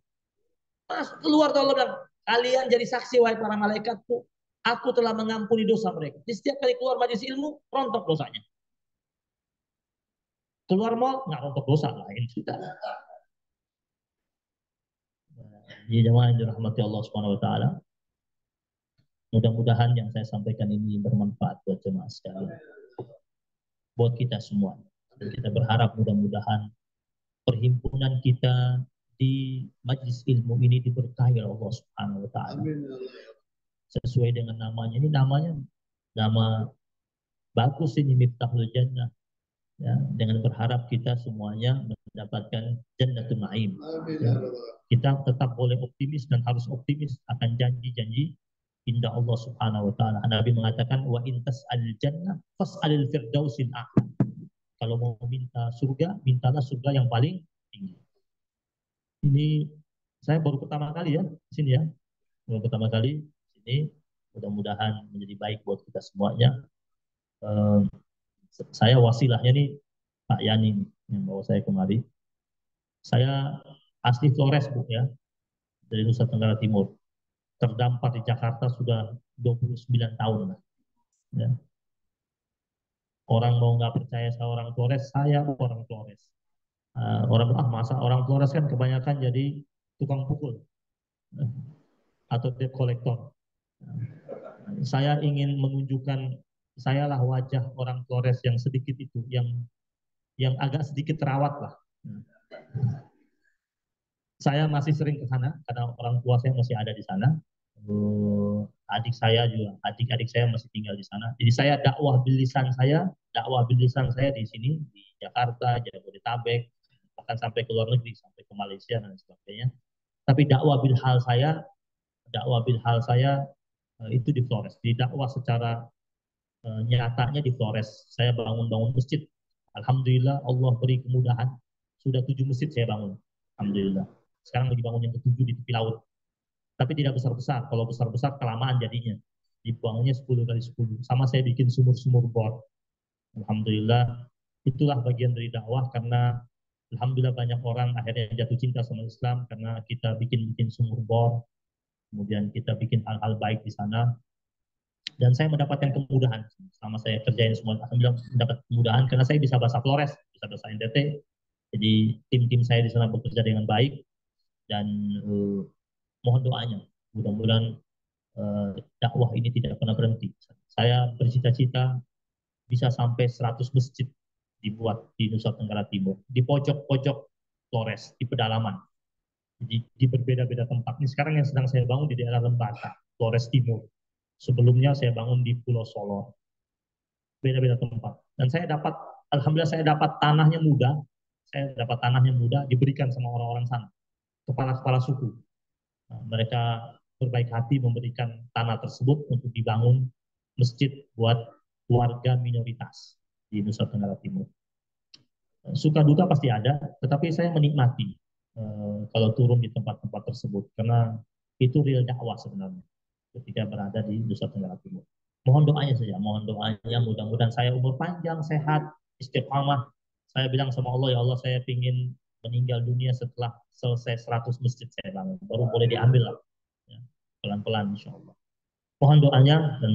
Pas keluar tuh Allah bilang, kalian jadi saksi wahai para malaikatku, aku telah mengampuni dosa mereka. Di setiap kali keluar majelis ilmu, rontok dosanya. Keluar mal, nggak rontok dosa, lain sudah. Jadi jemaah yang dirahmati Allah Subhanahu Wa Taala, mudah-mudahan yang saya sampaikan ini bermanfaat buat jemaah sekalian, buat kita semua. Dan kita berharap mudah-mudahan perhimpunan kita di majelis ilmu ini diberkahi oleh Allah Subhanahu Wa Taala. Sesuai dengan namanya, ini namanya nama bagus ini, Miftahul Jannah. Ya, dengan berharap kita semuanya mendapatkan Jannatul Naim. Ya, kita tetap boleh optimis dan harus optimis akan janji-janji indah Allah Subhanahu Wa Taala. Nabi mengatakan, wa intas al jannah fas'alil firdausil a'la. Kalau mau minta surga, mintalah surga yang paling tinggi. Ini saya baru pertama kali ya di sini ya, baru pertama kali di sini. Mudah-mudahan menjadi baik buat kita semuanya. Saya wasilahnya nih Pak Yani yang bawa saya kemari. Saya asli Flores Bu ya, dari Nusa Tenggara Timur. Terdampar di Jakarta sudah 29 tahun. Ya. Orang mau nggak percaya saya orang Flores, saya orang Flores. Masa orang Flores kan kebanyakan jadi tukang pukul atau debt collector. Saya ingin menunjukkan sayalah wajah orang Flores yang sedikit itu, yang agak sedikit terawat lah. Saya masih sering ke sana karena orang tua saya masih ada di sana. Adik saya juga, adik-adik saya masih tinggal di sana. Jadi saya dakwah bilisan saya di sini di Jakarta, Jabodetabek, bahkan sampai ke luar negeri, sampai ke Malaysia dan sebagainya. Tapi dakwah bil hal saya itu di Flores. Di dakwah secara nyatanya di Flores. Saya bangun masjid. Alhamdulillah Allah beri kemudahan. Sudah 7 masjid saya bangun. Alhamdulillah. Sekarang lagi bangun yang ke-7 di tepi laut. Tapi tidak besar-besar. Kalau besar-besar kelamaan jadinya. Dibangunnya 10 kali 10. Sama saya bikin sumur-sumur bor. Alhamdulillah. Itulah bagian dari dakwah karena alhamdulillah banyak orang akhirnya jatuh cinta sama Islam karena kita bikin sumur bor. Kemudian kita bikin hal-hal baik di sana. Dan saya mendapatkan kemudahan selama saya kerjain semua. Alhamdulillah mendapat kemudahan karena saya bisa bahasa Flores, bisa bahasa NTT. Jadi tim-tim saya di sana bekerja dengan baik dan mohon doanya. Mudah-mudahan dakwah ini tidak pernah berhenti. Saya bercita-cita bisa sampai 100 masjid dibuat di Nusa Tenggara Timur, di pojok-pojok Flores, di pedalaman. Jadi di berbeda-beda tempat. Ini sekarang yang sedang saya bangun di daerah Lembata, Flores Timur. Sebelumnya saya bangun di Pulau Solor. Beda-beda tempat. Dan alhamdulillah saya dapat tanahnya mudah. Saya dapat tanahnya mudah diberikan sama orang-orang sana. Kepala-kepala suku. Nah, mereka berbaik hati memberikan tanah tersebut untuk dibangun masjid buat warga minoritas di Nusa Tenggara Timur. Suka duka pasti ada, tetapi saya menikmati kalau turun di tempat-tempat tersebut karena itu real dakwah sebenarnya ketika berada di Nusa Tenggara Timur. Mohon doanya saja, mohon doanya mudah-mudahan saya umur panjang, sehat, istiqamah. Saya bilang sama Allah, ya Allah saya ingin meninggal dunia setelah selesai 100 masjid saya bangun. Baru boleh diambil lah. Ya, pelan-pelan insya Allah. Mohon doanya dan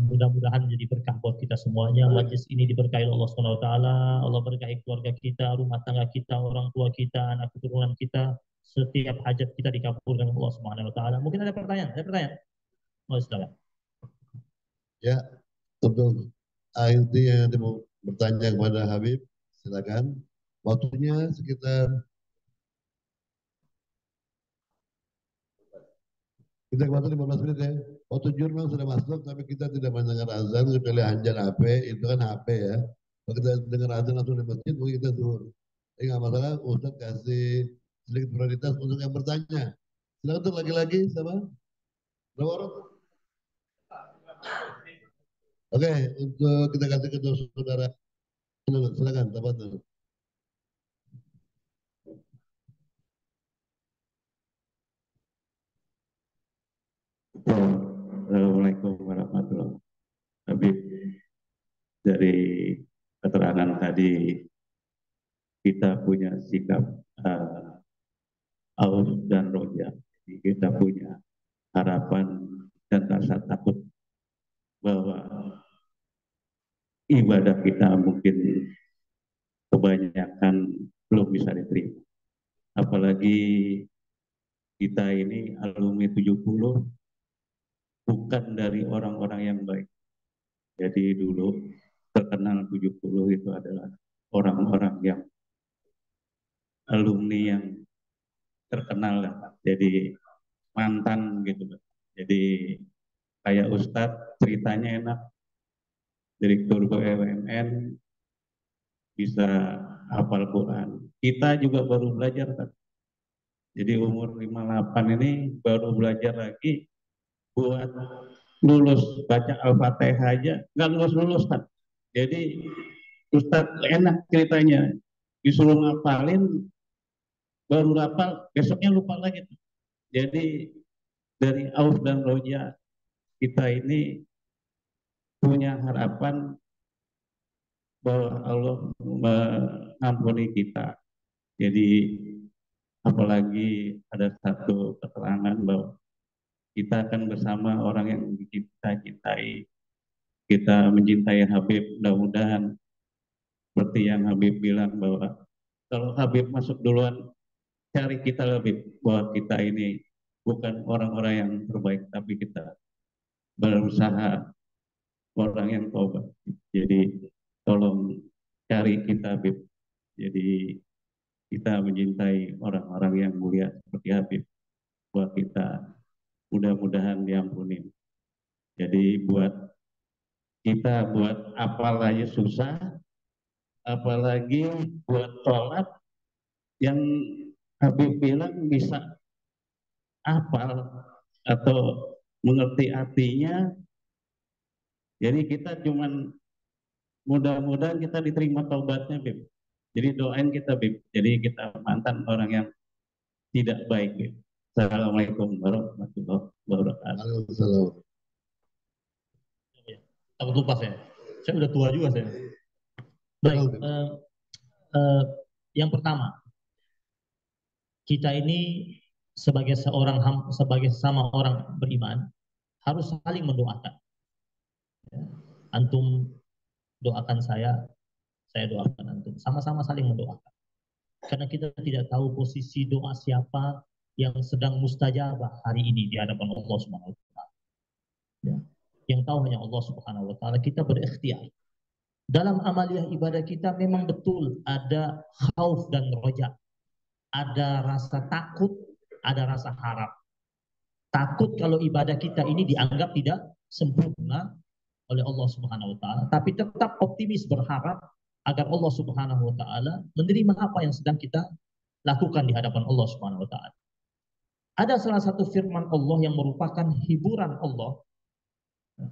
mudah-mudahan menjadi berkah buat kita semuanya. Majlis ini diberkahi Allah Subhanahu Wa Taala. Allah berkahi keluarga kita, rumah tangga kita, orang tua kita, anak keturunan kita. Setiap hajat kita dikabulkan Allah Subhanahu Wa Taala. Mungkin ada pertanyaan? Ada pertanyaan? Oh, silakan. Ya, untuk ALT yang mau bertanya kepada Habib, silakan. Waktunya sekitar kita waktu 15 menit ya. Waktu jurnal sudah masuk, tapi kita tidak mendengar azan kecuali anjar HP, itu kan HP ya. Kalau kita dengar azan langsung di masjid, mungkin kita zuhur. Tapi nggak masalah, Ustaz kasih sedikit prioritas untuk yang bertanya. Silakan untuk laki-laki sama berapa orang? Oke, untuk kita kasih ke saudara. Silakan, tafadhol. Assalamualaikum warahmatullahi wabarakatuh. Habib, dari keterangan tadi kita punya sikap aus dan roja. Jadi kita punya harapan dan rasa takut bahwa ibadah kita mungkin kebanyakan belum bisa diterima. Apalagi kita ini alumni 70 bukan dari orang-orang yang baik. Jadi dulu terkenal 70 itu adalah orang-orang yang alumni yang terkenal lah. Jadi mantan gitu. Jadi kayak Ustadz ceritanya enak. Direktur BUMN bisa hafal Quran. Kita juga baru belajar kan. Jadi umur 58 ini baru belajar lagi buat lulus baca Al-Fatihah aja nggak lulus kan. Jadi Ustadz enak ceritanya, disuruh ngapalin baru hafal besoknya lupa lagi. Jadi dari Auf dan Roja kita ini punya harapan bahwa Allah mengampuni kita. Jadi apalagi ada satu keterangan bahwa kita akan bersama orang yang kita cintai. Kita mencintai Habib, mudah-mudahan seperti yang Habib bilang bahwa kalau Habib masuk duluan, cari kita lebih bahwa kita ini bukan orang-orang yang terbaik, tapi kita berusaha orang yang tobat. Jadi tolong cari kita Habib. Jadi kita mencintai orang-orang yang mulia seperti Habib. Buat kita mudah-mudahan diampuni. Jadi buat kita buat apal aja susah, apalagi buat sholat yang Habib bilang bisa apal atau mengerti artinya. Jadi kita cuman mudah-mudahan kita diterima taubatnya, Bib. Jadi doain kita, Bib. Jadi kita mantan orang yang tidak baik, Bib. Assalamualaikum warahmatullahi wabarakatuh. Waalaikumsalam. Takut lupa saya udah tua juga saya. Baik, yang pertama, kita ini sebagai sesama orang beriman harus saling mendoakan. Antum doakan saya doakan antum. Sama-sama saling mendoakan. Karena kita tidak tahu posisi doa siapa yang sedang mustajabah hari ini di hadapan Allah Subhanahu wa taala. Ya. Yang tahu hanya Allah Subhanahu wa taala. Kita berikhtiar. Dalam amaliyah ibadah kita memang betul ada khauf dan roja. Ada rasa takut, ada rasa harap. Takut kalau ibadah kita ini dianggap tidak sempurna oleh Allah Subhanahu wa taala, tapi tetap optimis berharap agar Allah Subhanahu wa taala menerima apa yang sedang kita lakukan di hadapan Allah Subhanahu wa taala. Ada salah satu firman Allah yang merupakan hiburan Allah.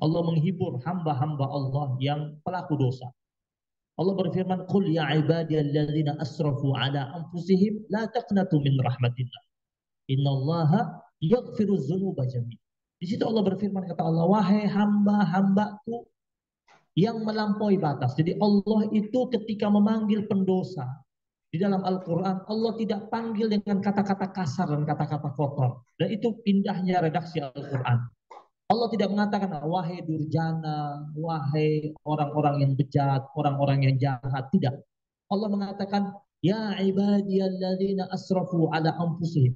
Allah menghibur hamba-hamba Allah yang pelaku dosa. Allah berfirman, "Qul ya ibadiyalladzina asrafu ala anfusihim la taqnatu min rahmatillah. Innallaha yaghfiruz dzunuba jami'an." Di situ Allah berfirman, kata Allah, "Wahai hamba-hambaku yang melampaui batas." Jadi Allah itu ketika memanggil pendosa di dalam Al-Quran, Allah tidak panggil dengan kata-kata kasar dan kata-kata kotor. Dan itu indahnya redaksi Al-Quran. Allah tidak mengatakan, wahai durjana, wahai orang-orang yang bejat, orang-orang yang jahat. Tidak. Allah mengatakan, ya ibadiyalladzina asrafu ala anfusihim.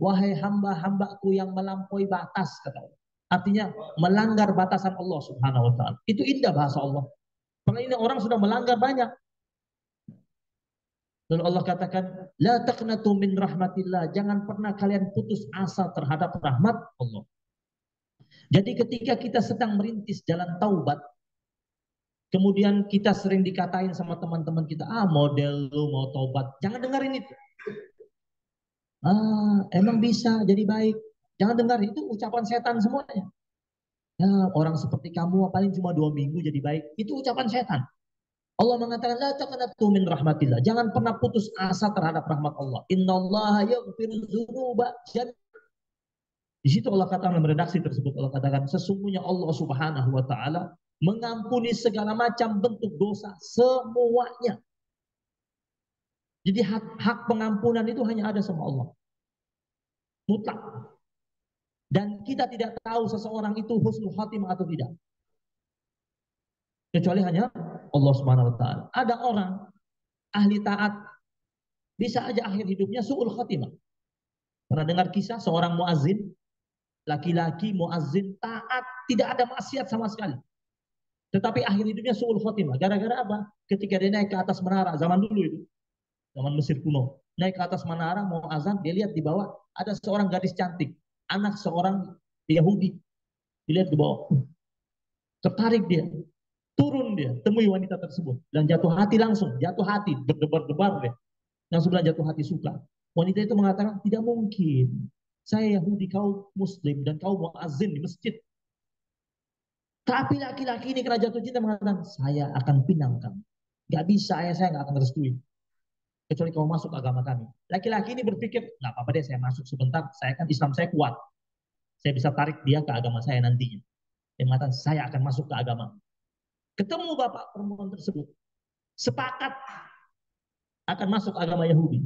Wahai hamba-hambaku yang melampaui batas, kata Allah. Artinya melanggar batasan Allah Subhanahu wa taala. Itu indah bahasa Allah. Karena ini orang sudah melanggar banyak. Lalu Allah katakan, la taqnatu min rahmatillah. Jangan pernah kalian putus asa terhadap rahmat Allah. Jadi ketika kita sedang merintis jalan taubat, Kemudian kita sering dikatain sama teman-teman kita, model lu mau tobat. Jangan dengerin itu. Emang bisa jadi baik. Jangan dengar, itu ucapan setan semuanya. Ya, orang seperti kamu paling cuma 2 minggu jadi baik. Itu ucapan setan. Allah mengatakan, la taqnatu min rahmatillah. Jangan pernah putus asa terhadap rahmat Allah. Innallaha yaghfiru dzunuba jami'an. Di situ Allah katakan dalam redaksi tersebut, Allah katakan sesungguhnya Allah Subhanahu wa taala mengampuni segala macam bentuk dosa semuanya. Jadi hak pengampunan itu hanya ada sama Allah. Mutlak. Dan kita tidak tahu seseorang itu husnul khatimah atau tidak. Kecuali hanya Allah Subhanahu wa taala. Ada orang ahli taat bisa aja akhir hidupnya su'ul khatimah. Pernah dengar kisah seorang muazzin, laki-laki muazzin taat, tidak ada maksiat sama sekali. Tetapi akhir hidupnya su'ul khatimah. Gara-gara apa? Ketika dia naik ke atas menara, zaman dulu itu, zaman Mesir kuno, naik ke atas menara mau azan, dia lihat di bawah ada seorang gadis cantik, anak seorang Yahudi. Dilihat di bawah, tertarik dia, turun dia, temui wanita tersebut dan jatuh hati langsung, jatuh hati, berdebar-debar dia, langsung bilang jatuh hati suka. Wanita itu mengatakan, tidak mungkin, saya Yahudi, kau Muslim dan kau muazzin di masjid. Tapi laki-laki ini karena jatuh cinta mengatakan, saya akan pinang kamu. Gak bisa, saya nggak akan merestui. Kecuali kamu masuk agama kami. Laki-laki ini berpikir, nggak apa-apa deh, saya masuk sebentar, saya kan Islam saya kuat. Saya bisa tarik dia ke agama saya nantinya. Dia mengatakan, saya akan masuk ke agama. Ketemu bapak perempuan tersebut, sepakat akan masuk agama Yahudi.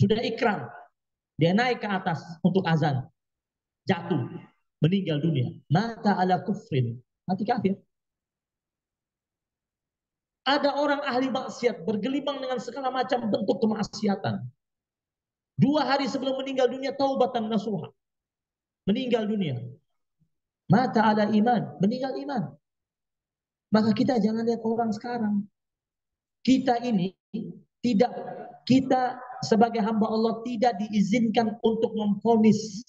Sudah ikrar, dia naik ke atas untuk azan, jatuh, meninggal dunia. Mata ala kufrin, mati kafir. Ada orang ahli maksiat bergelimang dengan segala macam bentuk kemaksiatan. 2 hari sebelum meninggal dunia, taubatan nasuha, meninggal dunia. Mata ala iman, meninggal iman. Maka kita jangan lihat orang sekarang. Kita ini tidak, kita sebagai hamba Allah tidak diizinkan untuk memvonis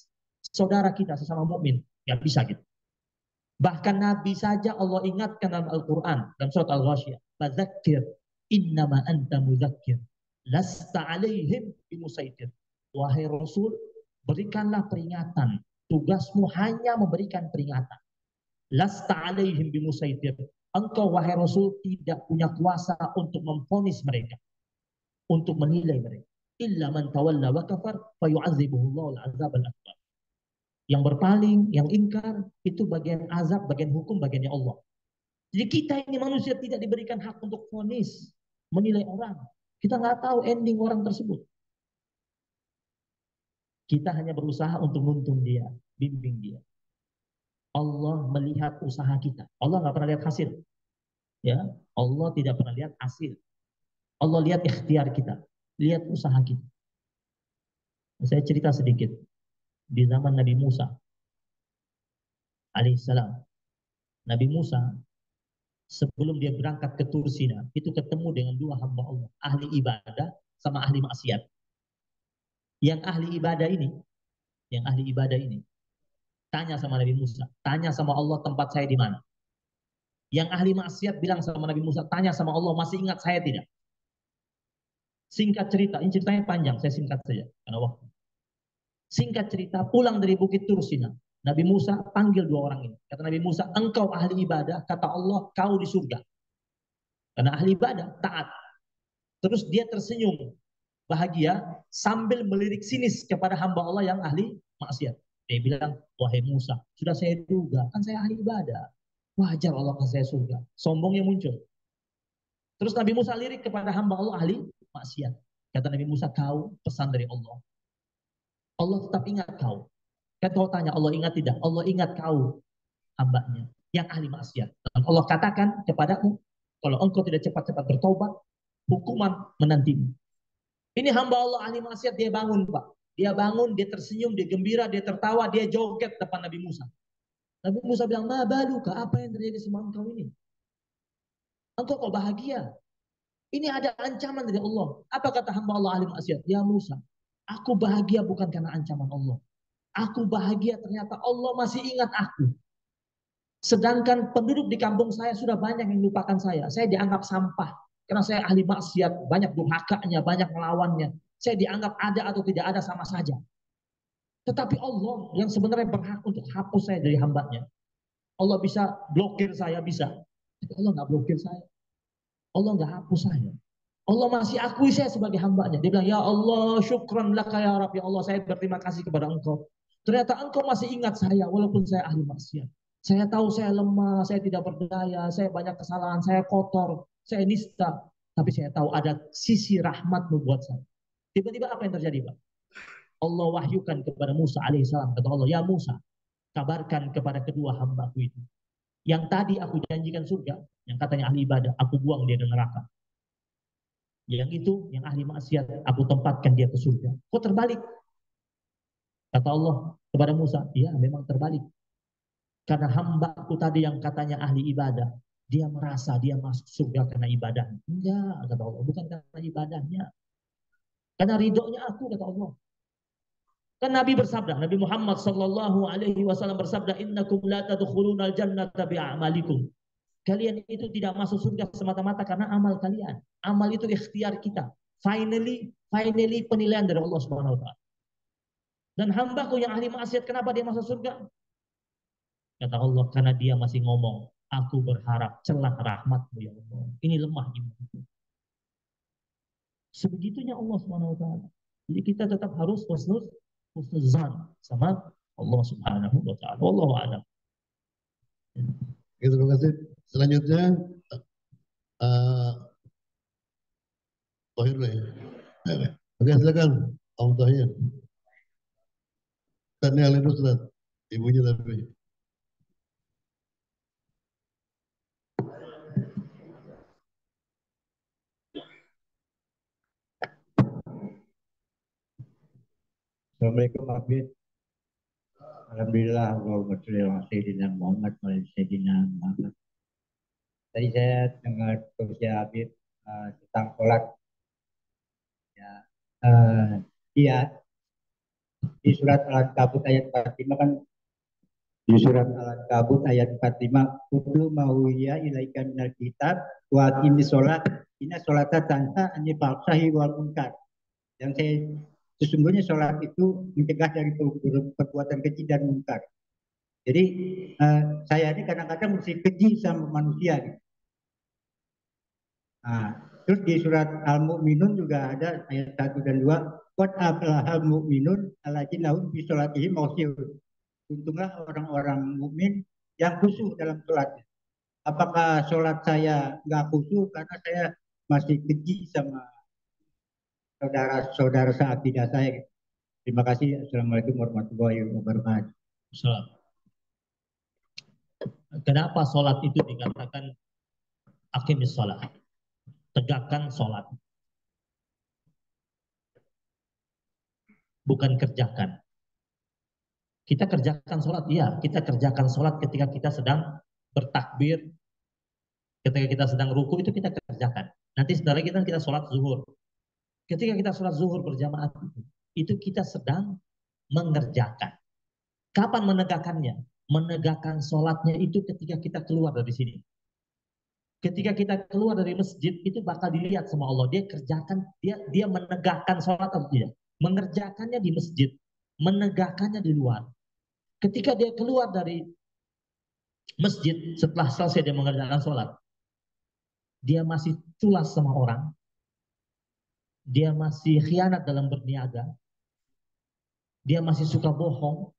saudara kita sesama mukmin. Nggak bisa gitu. Bahkan Nabi saja Allah ingatkan dalam Al-Quran, dalam surat Al-Ghasyiyah, fadzakir innama anta mudzakir lasta alaihim bimusaitir. Wahai Rasul, berikanlah peringatan. Tugasmu hanya memberikan peringatan. Lasta alaihim bimusaitir. Engkau wahai Rasul tidak punya kuasa untuk memvonis mereka, untuk menilai mereka. Illa man tawalla wa kafar fayu'adzibuhullahu al-'adzabal akbar. Yang berpaling, yang ingkar, itu bagian azab, bagian hukum, bagiannya Allah. Jadi kita ini manusia tidak diberikan hak untuk vonis, menilai orang. Kita nggak tahu ending orang tersebut. Kita hanya berusaha untuk nuntun dia, bimbing dia. Allah melihat usaha kita. Allah nggak pernah lihat hasil. Ya, Allah tidak pernah lihat hasil. Allah lihat ikhtiar kita, lihat usaha kita. Saya cerita sedikit. Di zaman Nabi Musa alaihissalam, Nabi Musa sebelum dia berangkat ke Tursina itu ketemu dengan 2 hamba Allah, ahli ibadah sama ahli maksiat. Yang ahli ibadah ini tanya sama Nabi Musa, tanya sama Allah tempat saya di mana. Yang ahli maksiat bilang sama Nabi Musa, tanya sama Allah, masih ingat saya tidak? Singkat cerita, ini ceritanya panjang, saya singkat saja karena waktu. Singkat cerita, pulang dari Bukit Tursina, Nabi Musa panggil 2 orang ini. Kata Nabi Musa, engkau ahli ibadah, kata Allah, kau di surga. Karena ahli ibadah, taat. Terus dia tersenyum, bahagia, sambil melirik sinis kepada hamba Allah yang ahli maksiat. Dia bilang, wahai Musa, sudah saya duga, kan saya ahli ibadah. Wajar Allah kasih saya surga. Sombongnya muncul. Terus Nabi Musa lirik kepada hamba Allah ahli maksiat. Kata Nabi Musa, kau pesan dari Allah. Allah tetap ingat kau. Kan kau tanya Allah ingat tidak? Allah ingat kau hambanya yang ahli maksiat. Dan Allah katakan kepadamu, kalau engkau tidak cepat-cepat bertobat, hukuman menantimu. Ini hamba Allah ahli maksiat, dia bangun Pak. Dia bangun, dia tersenyum, dia gembira, dia tertawa, dia joget depan Nabi Musa. Nabi Musa bilang, ma baluka, apa yang terjadi sama engkau ini? Engkau kok bahagia? Ini ada ancaman dari Allah. Apa kata hamba Allah ahli maksiat? Ya Musa, aku bahagia bukan karena ancaman Allah. Aku bahagia ternyata Allah masih ingat aku. Sedangkan penduduk di kampung saya sudah banyak yang lupakan saya. Saya dianggap sampah karena saya ahli maksiat, banyak durhakanya, banyak melawannya. Saya dianggap ada atau tidak ada sama saja. Tetapi Allah yang sebenarnya berhak untuk hapus saya dari hambanya. Allah bisa blokir saya, bisa. Tapi Allah nggak blokir saya. Allah nggak hapus saya. Allah masih akui saya sebagai hambanya. Dia bilang, ya Allah, syukran laka ya Rabb. Ya Allah, saya berterima kasih kepada engkau. Ternyata engkau masih ingat saya, walaupun saya ahli maksiat. Saya tahu saya lemah, saya tidak berdaya, saya banyak kesalahan, saya kotor, saya nista. Tapi saya tahu ada sisi rahmatmu buat saya. Tiba-tiba apa yang terjadi, Pak? Allah wahyukan kepada Musa alaihissalam. Kata Allah, ya Musa, kabarkan kepada kedua hambaku itu. Yang tadi aku janjikan surga, yang katanya ahli ibadah, aku buang dia ke neraka. Yang itu, yang ahli maksiat, aku tempatkan dia ke surga. Kok terbalik? Kata Allah kepada Musa, iya memang terbalik. Karena hambaku tadi yang katanya ahli ibadah, dia merasa dia masuk surga karena ibadah. Enggak, kata Allah, bukan karena ibadahnya. Karena ridhonya aku, kata Allah. Kan Nabi bersabda, Nabi Muhammad sallallahu alaihi wasallam bersabda, innakum la tadkhulunal jannata bi'amalikum. Kalian itu tidak masuk surga semata-mata karena amal kalian. Amal itu ikhtiar kita. Finally penilaian dari Allah Subhanahu wa taala. Dan hambaku yang ahli maksiat, kenapa dia masuk surga? Kata Allah, karena dia masih ngomong, aku berharap celah rahmatmu ya Allah. Ini lemah iman. Sebegitunya Allah Subhanahu wa taala. Jadi kita tetap harus husnuzan sama Allah Subhanahu wa taala. Wallahu a'lam. Terima kasih. Selanjutnya Tohir ya. Oke, silakan Om Tohir. Tanya alih Ustaz, ibunya tapi. Assalamualaikum Habib. Alhamdulillah, Allahumma sholli ala sayyidina Muhammad wa ala sayyidina Muhammad. Tadi saya dengar Ustaz Habib tentang sholat. Ya, iya, di surat Al-Ankabut ayat 45 kan, di surat Al-Ankabut ayat 45, "Utlu mauhiya ilaika minal kitab wa aqimis sholat, inna sholata tanha 'anil fahsya'i wal munkar." Yang saya sesungguhnya sholat itu mencegah dari perbuatan keji dan munkar. Jadi saya ini kadang-kadang mesti keji sama manusia. Gitu. Nah, terus di surat Al-Mu'minun juga ada ayat 1 dan 2. Qad aflahal mu'minun alladzina hum fi sholatihim khashi'un. Untunglah orang-orang mukmin yang khusyuk dalam sholatnya. Apakah sholat saya nggak khusyuk karena saya masih keji sama saudara-saudara seakidah saya? Gitu. Terima kasih. Assalamualaikum warahmatullahi wabarakatuh. Kenapa sholat itu dikatakan aqimis sholat? Tegakkan sholat. Bukan kerjakan. Kita kerjakan sholat, iya. Kita kerjakan sholat ketika kita sedang bertakbir. Ketika kita sedang ruku itu kita kerjakan. Nanti setelah kita sholat zuhur. Ketika kita sholat zuhur berjamaah itu kita sedang mengerjakan. Kapan menegakkannya? Menegakkan sholatnya itu ketika kita keluar dari sini. Ketika kita keluar dari masjid itu bakal dilihat sama Allah. Dia kerjakan, dia menegakkan sholat atau tidak. Mengerjakannya di masjid, menegakkannya di luar. Ketika dia keluar dari masjid setelah selesai dia mengerjakan sholat, dia masih culas sama orang, dia masih khianat dalam berniaga, dia masih suka bohong,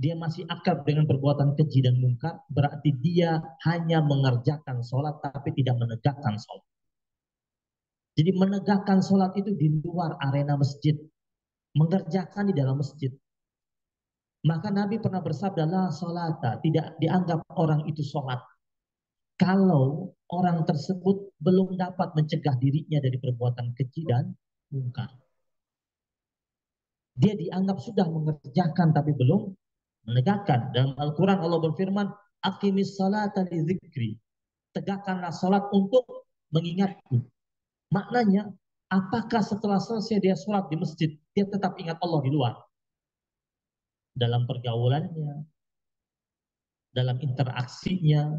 dia masih akrab dengan perbuatan keji dan munkar, berarti dia hanya mengerjakan sholat tapi tidak menegakkan sholat. Jadi menegakkan sholat itu di luar arena masjid, mengerjakan di dalam masjid. Maka Nabi pernah bersabda, la sholata, tidak dianggap orang itu sholat kalau orang tersebut belum dapat mencegah dirinya dari perbuatan keji dan munkar. Dia dianggap sudah mengerjakan tapi belum menegakkan. Dalam Al-Quran Allah berfirman, aqimis salata li dzikri. Tegakkanlah salat untuk mengingatku. Maknanya, apakah setelah selesai dia sholat di masjid, dia tetap ingat Allah di luar? Dalam pergaulannya, dalam interaksinya,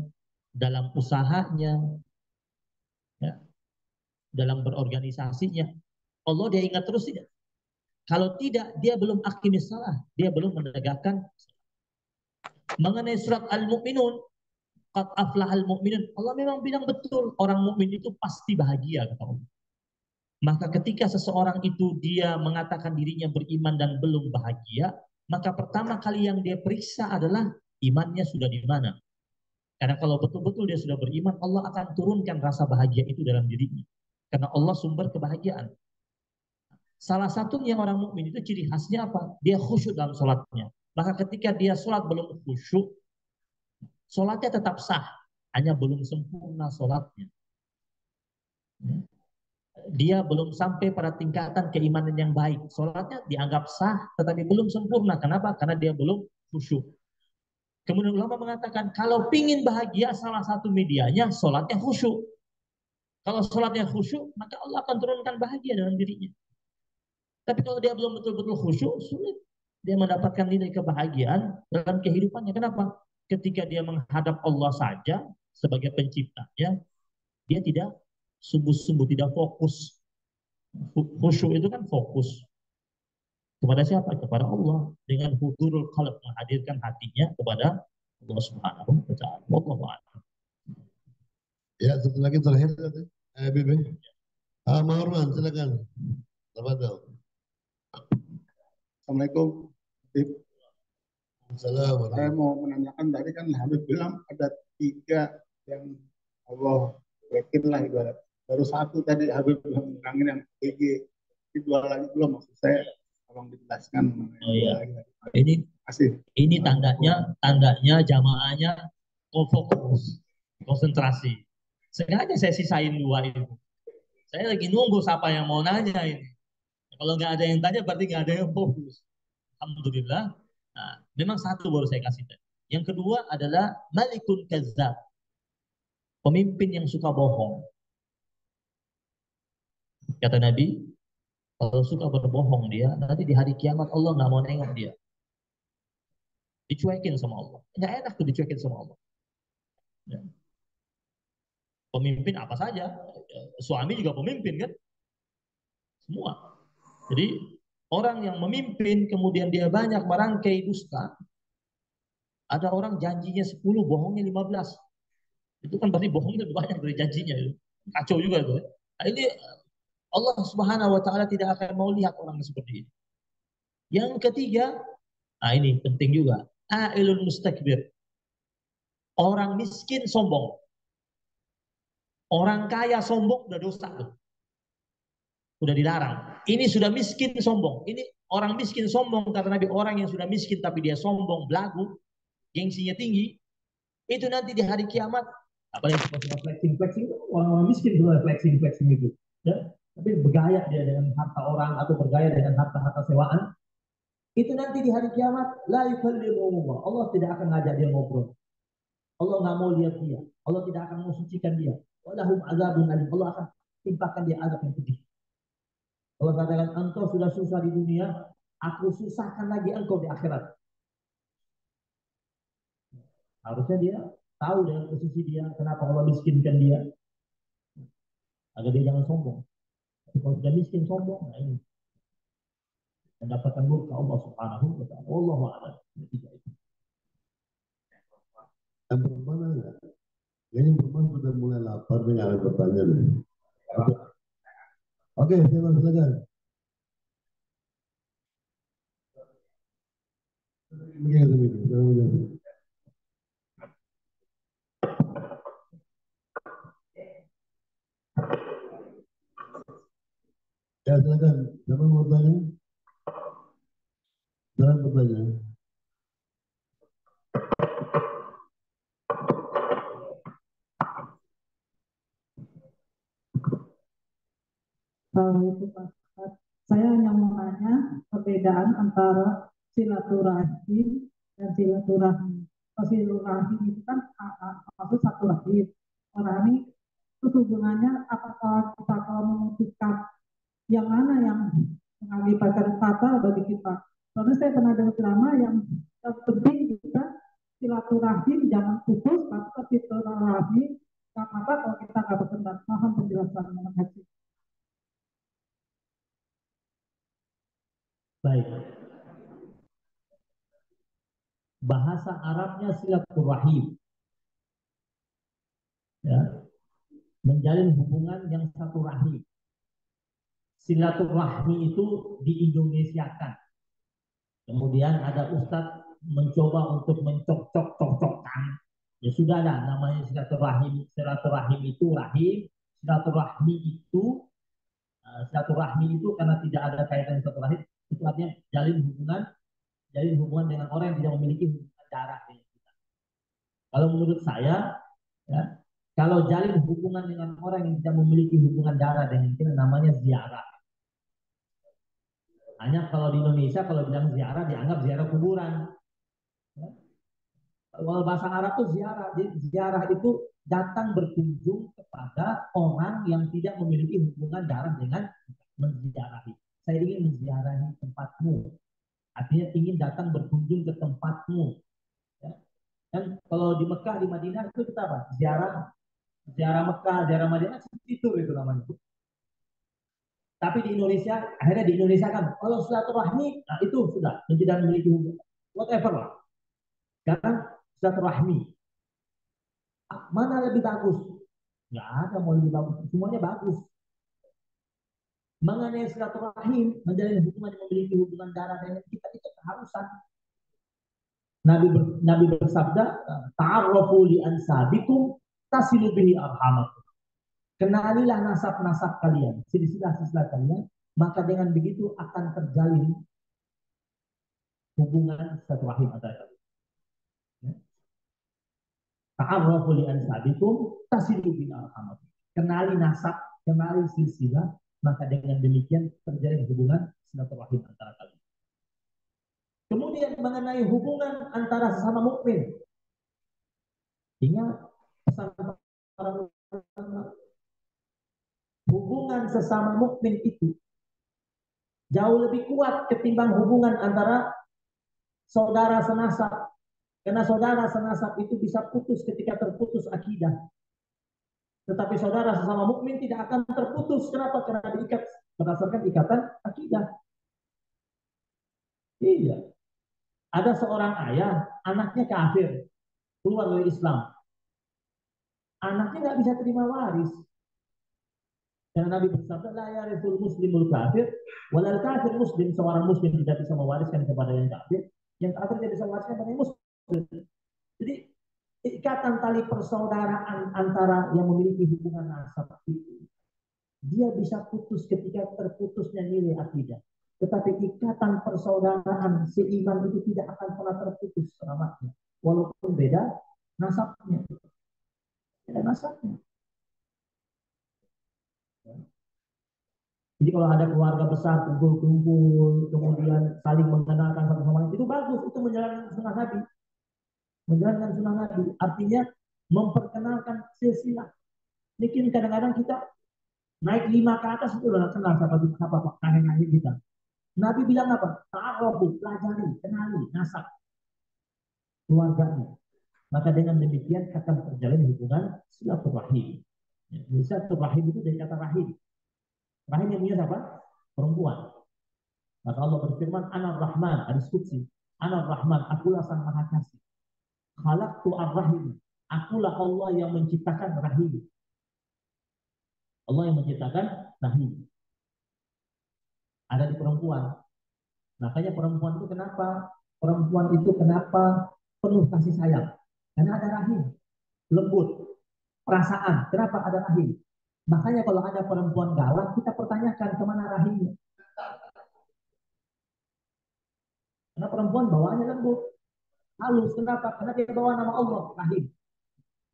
dalam usahanya, ya, dalam berorganisasinya. Allah dia ingat terus tidak? Kalau tidak, dia belum aqimis salah, dia belum menegakkan. Mengenai surat Al-Mu'minun, qad aflahal mu'minun, Allah memang bilang betul, orang mukmin itu pasti bahagia, kata Allah. Maka ketika seseorang itu dia mengatakan dirinya beriman dan belum bahagia, maka pertama kali yang dia periksa adalah imannya sudah di mana. Karena kalau betul-betul dia sudah beriman, Allah akan turunkan rasa bahagia itu dalam dirinya. Karena Allah sumber kebahagiaan. Salah satunya orang mukmin itu ciri khasnya apa? Dia khusyuk dalam sholatnya. Maka ketika dia sholat belum khusyuk, sholatnya tetap sah, hanya belum sempurna sholatnya. Dia belum sampai pada tingkatan keimanan yang baik. Sholatnya dianggap sah, tetapi belum sempurna. Kenapa? Karena dia belum khusyuk. Kemudian ulama mengatakan, kalau pingin bahagia, salah satu medianya sholatnya khusyuk. Kalau sholatnya khusyuk, maka Allah akan turunkan bahagia dalam dirinya. Tapi kalau dia belum betul-betul khusyuk, sulit dia mendapatkan nilai kebahagiaan dalam kehidupannya. Kenapa? Ketika dia menghadap Allah saja sebagai penciptanya, dia tidak sungguh-sungguh, tidak fokus. Khusyuk itu kan fokus. Kepada siapa? Kepada Allah. Dengan hudurul qalb, menghadirkan hatinya kepada Allah Subhanahu wa ta'ala. Wallahu a'lam. Ya, satu lagi terakhir, Bibi. Marwan, silakan. Tafadhol. Assalamualaikum. Assalamualaikum. Saya mau menanyakan tadi kan Habib bilang ada 3 yang Allah yakin lah ibarat. Baru 1 tadi Habib bilang yang PG. Ini 2 lagi belum, maksud saya tolong dijelaskan. Oh iya. Ini tandanya jamaahnya fokus, konsentrasi. Sengaja saya sisain 2 itu. Saya lagi nunggu siapa yang mau nanya ini. Kalau nggak ada yang tanya berarti nggak ada yang fokus. Alhamdulillah. Nah, memang 1 baru saya kasih tadi. Yang kedua adalah malikun kazzab. Pemimpin yang suka bohong. Kata Nabi, kalau suka berbohong dia, nanti di hari kiamat Allah nggak mau nengok dia. Dicuekin sama Allah. Nggak enak tuh dicuekin sama Allah. Ya. Pemimpin apa saja. Suami juga pemimpin kan? Semua. Jadi orang yang memimpin kemudian dia banyak merangkai dusta. Ada orang janjinya 10, bohongnya 15. Itu kan berarti bohongnya lebih banyak dari janjinya. Kacau juga itu. Nah, ini Allah Subhanahu wa ta'ala tidak akan mau lihat orang seperti ini. Yang ketiga, nah ini penting juga. A'ilun mustakbir. Orang miskin sombong. Orang kaya sombong udah dosa tuh. Udah dilarang. Ini sudah miskin sombong. Ini orang miskin sombong karena Nabi, orang yang sudah miskin tapi dia sombong, belagu, gengsinya tinggi, itu nanti di hari kiamat, apalagi flexing, orang miskin juga flexing itu. Ya? Tapi bergaya dia dengan harta orang atau bergaya dengan harta-harta sewaan, itu nanti di hari kiamat, la yukallimuhum, Allah tidak akan ngajak dia ngobrol. Allah nggak mau lihat dia. Allah tidak akan mensucikan dia. Walahum azabun alim. Allah akan timpakan dia azab yang pedih. Allah katakan, engkau sudah susah di dunia, aku susahkan lagi engkau di akhirat. Harusnya dia tahu dengan posisi dia, kenapa Allah miskinkan dia, agar dia jangan sombong. Tapi kalau sudah miskin sombong, nah ini mendapatkan murka Allah Subhanahu wa ta'ala. Wallahu a'lam. Yang perempuan enggak? Yang perempuan sudah mulai lapar dengan pertanyaan. Oke, silakan. Ya, silakan. Siapa mau bertanya? Silakan bertanya. Itu Pak, saya hanya mau nanya perbedaan antara silaturahim dan silaturahmi. Silaturahim itu kan maksud satu rahim. Rahmi itu hubungannya apakah kita kalau memutuskan yang mana yang mengakibatkan fatal bagi kita. Soalnya saya pernah dengar ceramah yang penting kita silaturahim jangan putus, tapi silaturahim karena apa kalau kita nggak berkenan. Mohon penjelasannya. Terima kasih. Baik. Bahasa Arabnya silaturahim. Ya. Menjalin hubungan yang satu rahim. Silaturahmi itu diindonesiakan. Kemudian ada ustadz mencoba untuk mencocok-cocokkan. Ya sudah lah, namanya silaturahim. Silaturahim itu rahim. Silaturahmi itu karena tidak ada kaitan silaturahim, itu artinya jalin hubungan dengan orang yang tidak memiliki hubungan darah dengan kita. Kalau menurut saya, ya, kalau jalin hubungan dengan orang yang tidak memiliki hubungan darah dengan kita namanya ziarah. Hanya kalau di Indonesia kalau bilang ziarah dianggap ziarah kuburan. Ya. Kalau bahasa Arab itu ziarah. Jadi ziarah itu datang berkunjung kepada orang yang tidak memiliki hubungan darah dengan menziarahi. Saya ingin menziarahi tempatmu. Artinya ingin datang berkunjung ke tempatmu. Ya. Dan kalau di Mekah, di Madinah itu kita apa? Ziarah Mekah, ziarah Madinah itu namanya. Tapi di Indonesia, akhirnya di Indonesia kan, kalau silaturahmi, nah itu sudah tidak memiliki hubungan. Whatever lah. Sekarang silaturahmi. Mana lebih bagus? Nggak ada mau lebih bagus. Semuanya bagus. Mengenai silaturahim, menjalin hubungan yang memiliki hubungan darah dengan kita, itu keharusan. Nabi bersabda, ta'arrafu li ansabikum tasilu bihi arhamakum. Kenalilah nasab-nasab kalian, silsilah-silsilah kalian, maka dengan begitu akan terjalin hubungan silaturahim antara kalian. Ta'arrafu li ansabikum tasilu bihi arhamakum. Kenali nasab, kenali silsilah, maka dengan demikian terjalin hubungan silaturahim antara kalian. Kemudian mengenai hubungan antara sesama mukmin. Ingat pesan para ulama, hubungan sesama mukmin itu jauh lebih kuat ketimbang hubungan antara saudara senasab. Karena saudara senasab itu bisa putus ketika terputus akidah. Tetapi saudara sesama mukmin tidak akan terputus. Kenapa? Karena diikat berdasarkan ikatan akidah. Iya. Ada seorang ayah, anaknya kafir, keluar dari Islam. Anaknya nggak bisa terima waris. Karena Nabi bersabda, la yarithul muslimul kafir, walal kafir muslim. Seorang muslim tidak bisa mewariskan kepada yang kafir tidak bisa mewariskan kepada yang muslim. Jadi ikatan tali persaudaraan antara yang memiliki hubungan nasab itu, dia bisa putus ketika terputusnya nilai akidah. Tetapi ikatan persaudaraan seiman itu tidak akan pernah terputus selamanya. Walaupun beda nasabnya. Beda nasabnya. Jadi kalau ada keluarga besar kumpul-kumpul, kemudian saling mengenalkan satu sama lain, itu bagus. Itu menjalankan sunnah Nabi. Menjalankan sunnah Nabi. Artinya memperkenalkan silsilah. Mungkin kadang-kadang kita naik 5 ke atas itu udah kenal siapa kakek-kakek kita. Nabi bilang apa? Ta'arrafu, pelajari, kenali, nasab keluarganya. Maka dengan demikian akan terjalin hubungan silaturahim. Silaturahim itu dari kata rahim. Rahim yang punya siapa? Perempuan. Maka Allah berfirman, Anar Rahman, hadis qudsi. Anar Rahman, akulah sang maha kasih. Khalaqtu ar-rahim. Akulah Allah yang menciptakan rahim. Allah yang menciptakan rahim. Ada di perempuan. Makanya perempuan itu kenapa? Perempuan itu kenapa penuh kasih sayang? Karena ada rahim, lembut, perasaan. Kenapa ada rahim? Makanya kalau ada perempuan galak, kita pertanyakan kemana rahimnya. Karena perempuan bawaannya lembut, halus. Kenapa? Karena dia bawa nama Allah, rahim.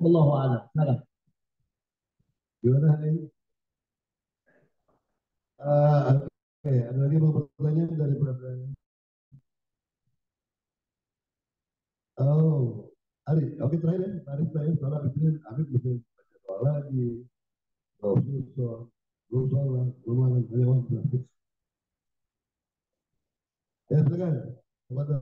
Wallahu a'lam. Silakan. Gimana ini? Oke, ada lagi mau pertanyaan dari berapa? Oh, Ali, oke terakhir ya, Arif terakhir, soalnya abis ini Arif bisa baca doa lagi, doa susah, belum sholat, belum malam, hanya waktu. Ya silakan, kepada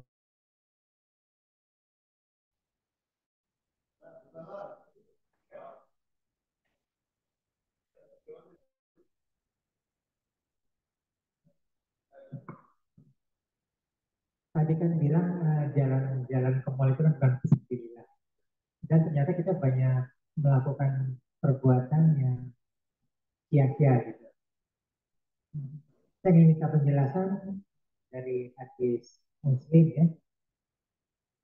Tadi kan bilang jalan-jalan ke mall itu kan bukan fisabilillah. Dan ternyata kita banyak melakukan perbuatan yang sia-sia gitu. Saya ingin minta penjelasan dari hadis Muslim ya.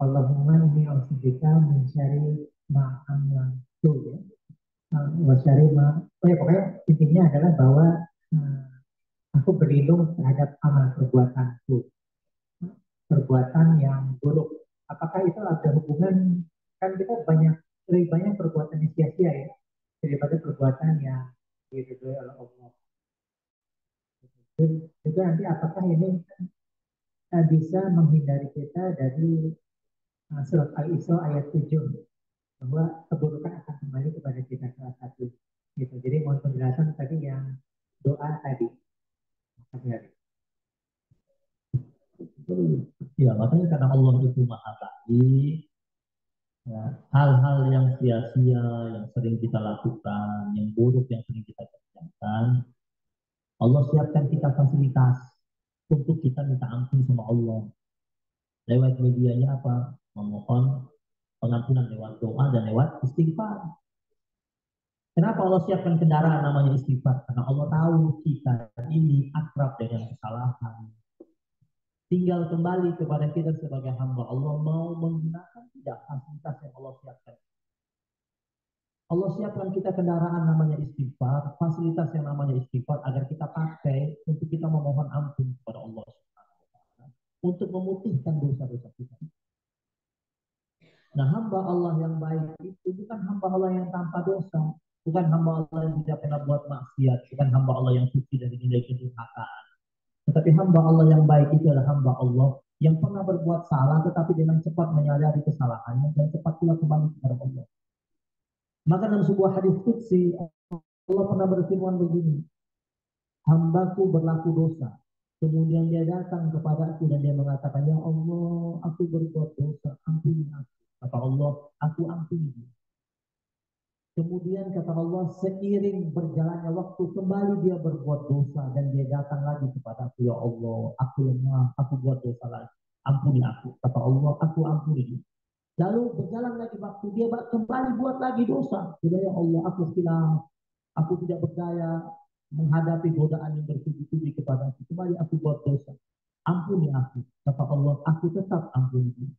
Allahumma inni a'udzubika min syarri ma amiltu ya. Wa syarri ma pokoknya intinya adalah bahwa aku berlindung terhadap amal perbuatanku, perbuatan yang buruk. Apakah itu ada hubungan? Kan kita lebih banyak perbuatan yang sia-sia ya daripada perbuatan yang diridhoi oleh Allah. Dan juga nanti apakah ini bisa menghindari kita dari surat Al-Isra ayat 7 bahwa keburukan akan kembali kepada kita salah satu gitu. Jadi mohon penjelasan tadi yang doa tadi. Ya, makanya karena Allah itu maha baik, ya, hal-hal yang sia-sia yang sering kita lakukan, yang buruk yang sering kita kerjakan, Allah siapkan kita fasilitas untuk kita minta ampun sama Allah. Lewat medianya apa? Memohon pengampunan lewat doa dan lewat istighfar. Kenapa Allah siapkan kendaraan namanya istighfar? Karena Allah tahu kita ini akrab dengan kesalahan. Tinggal kembali kepada kita sebagai hamba Allah mau menggunakan tidak fasilitas yang Allah siapkan. Allah siapkan kita kendaraan namanya istighfar, fasilitas yang namanya istighfar agar kita pakai untuk kita memohon ampun kepada Allah untuk memutihkan dosa-dosa kita. Nah, hamba Allah yang baik itu bukan hamba Allah yang tanpa dosa, bukan hamba Allah yang tidak pernah buat maksiat, bukan hamba Allah yang suci dari nilai kedurhakaan. Tetapi hamba Allah yang baik itu adalah hamba Allah yang pernah berbuat salah tetapi dengan cepat menyadari kesalahannya dan cepat pula kembali kepada Allah. Maka dalam sebuah hadis qudsi Allah pernah berfirman begini, hambaku berlaku dosa. Kemudian dia datang kepada aku dan dia mengatakan, ya Allah, aku berbuat dosa, ampuni aku. Kata Allah, aku ampuni dia. Kemudian kata Allah, seiring berjalannya waktu kembali dia berbuat dosa dan dia datang lagi kepada aku, ya Allah, aku lemah, aku buat dosa lagi, ampuni aku. Kata Allah, aku ampuni dia. Lalu berjalan lagi waktu dia kembali buat lagi dosa. Dia, ya Allah, aku silap, aku tidak berdaya menghadapi godaan yang bertubi-tubi kepada aku. Kembali aku buat dosa. Ampuni aku. Kata Allah, aku tetap ampuni dia.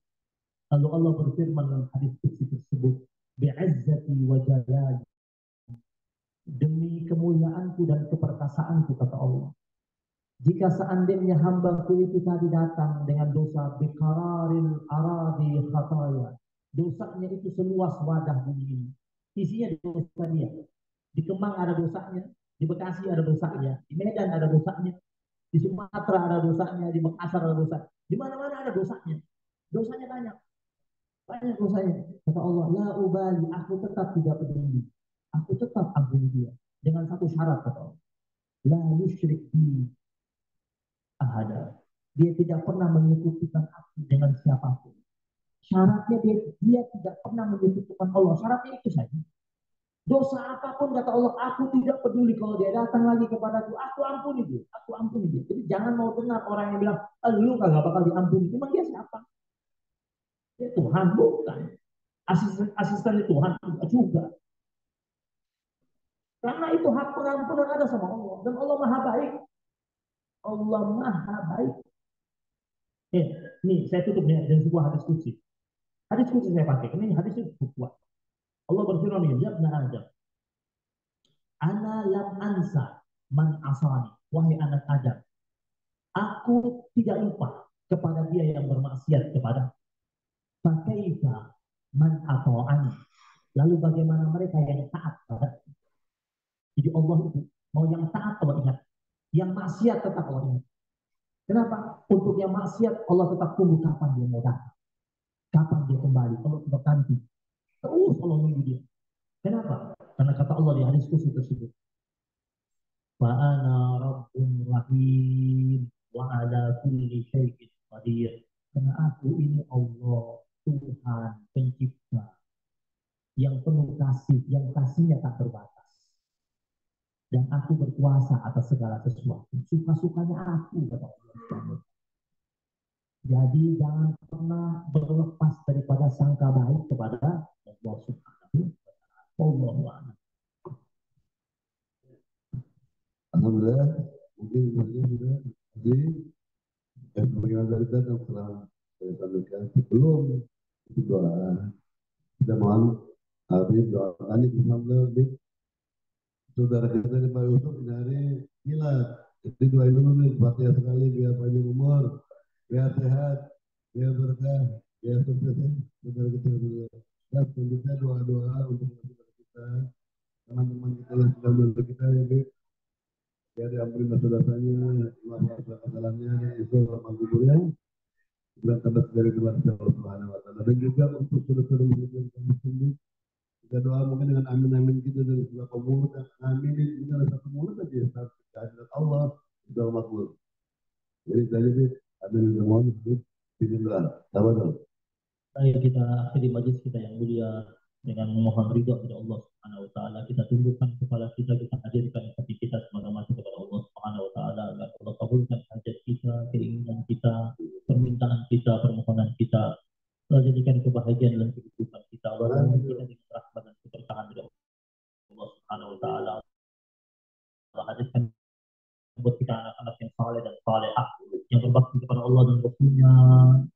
Lalu Allah berfirman dalam hadis qudsi tersebut, bi'izzati wa jalali, demi kemuliaanku dan keperkasaanku, kata Allah. Jika seandainya hambaku itu tadi datang dengan dosa biqararil aradi khataya, dosanya itu seluas wadah bumi ini, isinya dosa dia. Di Kemang ada dosanya, di Bekasi ada dosanya, di Medan ada dosanya, di Sumatera ada dosanya, di Makassar ada dosanya, di mana-mana ada dosanya. Dosanya banyak. Banyak dosanya. Kata Allah, la ubali, aku tetap tidak peduli. Aku tetap ampuni dia. Dengan satu syarat, kata Allah. La yusyrik bi ahada. Dia tidak pernah menyekutukan aku dengan siapapun. Syaratnya dia tidak pernah menyekutukan Allah. Syaratnya itu saja. Dosa apapun kata Allah, aku tidak peduli kalau dia datang lagi kepadaku, aku ampuni dia, aku ampuni dia. Jadi jangan mau dengar orang yang bilang, lu kagak bakal diampuni. Memang dia siapa? Dia Tuhan, bukan. Asisten Tuhan juga. Karena itu hak pengampunan ada sama Allah. Dan Allah maha baik. Allah maha baik. Nih, saya tutup dengan sebuah hadis qudsi. Hadis qudsi saya pakai. Ini hadisnya cukup kuat. Allah berfirman, ya ibna Adam, ana lam ansa man asani. Wahai anak Adam, aku tidak lupa kepada dia yang bermaksiat kepada. Fakaifa man ata'ani. Lalu bagaimana mereka yang taat pada. Jadi Allah itu mau yang taat Allah ingat, yang maksiat tetap Allah ingat. Kenapa? Untuk yang maksiat Allah tetap tunggu kapan dia mau datang, kapan dia kembali. Allah tetap nanti, terus Allah nunggu dia. Kenapa? Karena kata Allah di hadis qudsi tersebut, Fa'ana Rabbun Rahim wa ala kulli syai'in qadir. Karena aku ini Allah, Tuhan pencipta. yang penuh kasih, yang kasihnya tak terbatas. Dan aku berkuasa atas segala sesuatu. Suka-sukanya aku, kata Allah. Jadi jangan pernah berlepas daripada sangka baik kepada Allah Subhanahu wa Ta'ala. Alhamdulillah, mungkin sudah jadi bagaimana dari kita yang telah saya sampaikan sebelum doa kita mohon habis doakan bersama saudara kita di Pak Yusuf di hari milad. Jadi doa dulu nih, Fatihah sekali biar panjang umur, biar sehat, biar berkah, biar sukses ya, saudara kita dulu. Dan selanjutnya doa-doa untuk saudara kita, teman-teman kita yang sudah menonton kita ya, biar diampuni dosa-dosanya, maaf kesalahannya, itu rahmat kuburnya, bulan tambah dari keluar Allah Subhanahu wa Ta'ala. Dan juga untuk saudara-saudara muslim yang muslim, kita doa mungkin dengan amin-amin kita dari beberapa mulut, amin itu adalah satu mulut saja, satu kehadirat Allah sudah makbul. Jadi saya jadi amin semua itu bismillah. Tafadhol. Ayo kita akhiri majlis kita yang mulia dengan memohon ridha kepada Allah Subhanahu wa Ta'ala. Kita tundukkan kepala kita hadirkan hati kita sebagai masuk kepada Allah Subhanahu wa Ta'ala, agar Allah kabulkan hajat kita, keinginan kita, permintaan kita, permohonan kita. Allah jadikan kebahagiaan dalam kehidupan kita. Allah kita dengan rahmat dan keberkahan dari Allah Subhanahu wa Ta'ala. Allah hadirkan buat kita anak-anak yang saleh dan salehah, yang berbakti kepada Allah dan Rasulnya,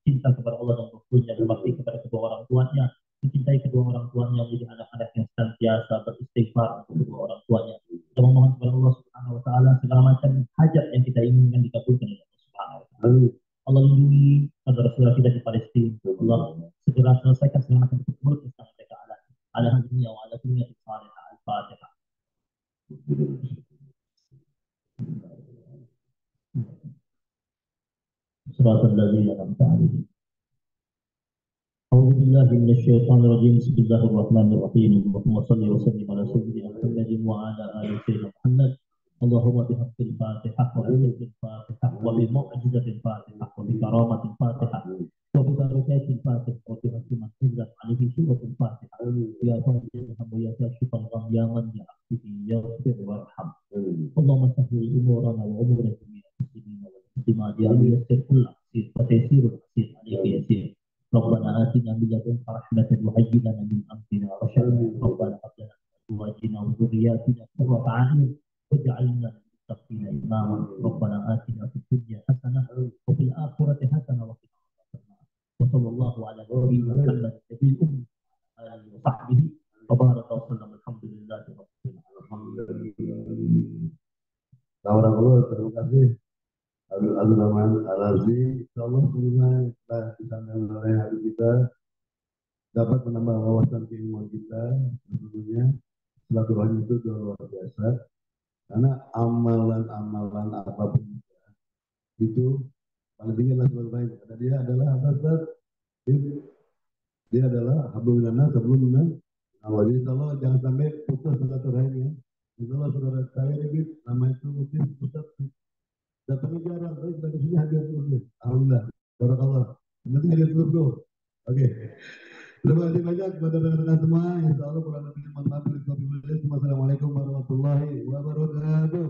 cinta kepada Allah dan Rasulnya, berbakti kepada kedua orang tuanya, mencintai kedua orang tuanya, menjadi anak-anak yang senantiasa beristighfar untuk kedua orang tuanya. Kita memohon kepada Allah Subhanahu wa Ta'ala segala macam hajat yang kita inginkan dikabulkan oleh Allah Subhanahu wa Ta'ala. Allah lindungi saudara-saudara kita di Palestina. Allah segera selesaikan segala macam keburukan yang mereka alami. Ala dunia wa ala dunia salihah. Al-Fatihah. صراط الذين أنعمت عليهم. أعوذ بالله من الشيطان الرجيم. بسم الله الرحمن الرحيم. اللهم صل وسلم على سيدنا محمد وعلى آل سيدنا محمد. اللهم بحق الفاتحة وبحق الفاتحة وبمعجزة الفاتحة وبكرامة الفاتحة وببركات الفاتحة وبحق ما نزلت عليه سورة الفاتحة. يا فاضل الهم يا كاشف الغم يا من بعفوه يغفر ويرحم. اللهم سهل أمورنا وأمور جميع المسلمين والمسلمات يا ميسر كل عسير وتيسير العسير عليك يسير. ربنا آتنا من لدنك رحمة وهيئ لنا من أمرنا رشدا. ربنا هب لنا من أزواجنا وذرياتنا قرة أعين واجعلنا للمتقين إماما. ربنا آتنا في الدنيا حسنة وفي الآخرة حسنة وقنا عذاب النار. وصلى الله على نبينا محمد النبي الأمي آله وصحبه وبارك وسلم. الحمد لله رب العالمين. Terima kasih. Abdul Rahman Al-Arzi, insyaallah semoga setelah disampaikan oleh Habib kita dapat menambah wawasan keilmuan kita. Tentunya silaturahmi itu luar biasa, karena amalan-amalan apapun itu paling tinggi adalah silaturahmi. Karena dia adalah apa? Dia adalah hablum minan nas sebelum Allah. Jadi insyaallah jangan sampai putus silaturahmi. Insyaallah saudara saya ini nama itu mungkin pusat datangnya jarang, tapi kita di sini hadir terus. Alhamdulillah, barakallah. Nanti hadir terus bro. Oke. Terima kasih banyak kepada rekan-rekan semua. Insya Allah kurang lebih mohon maaf. Wassalamualaikum warahmatullahi wabarakatuh.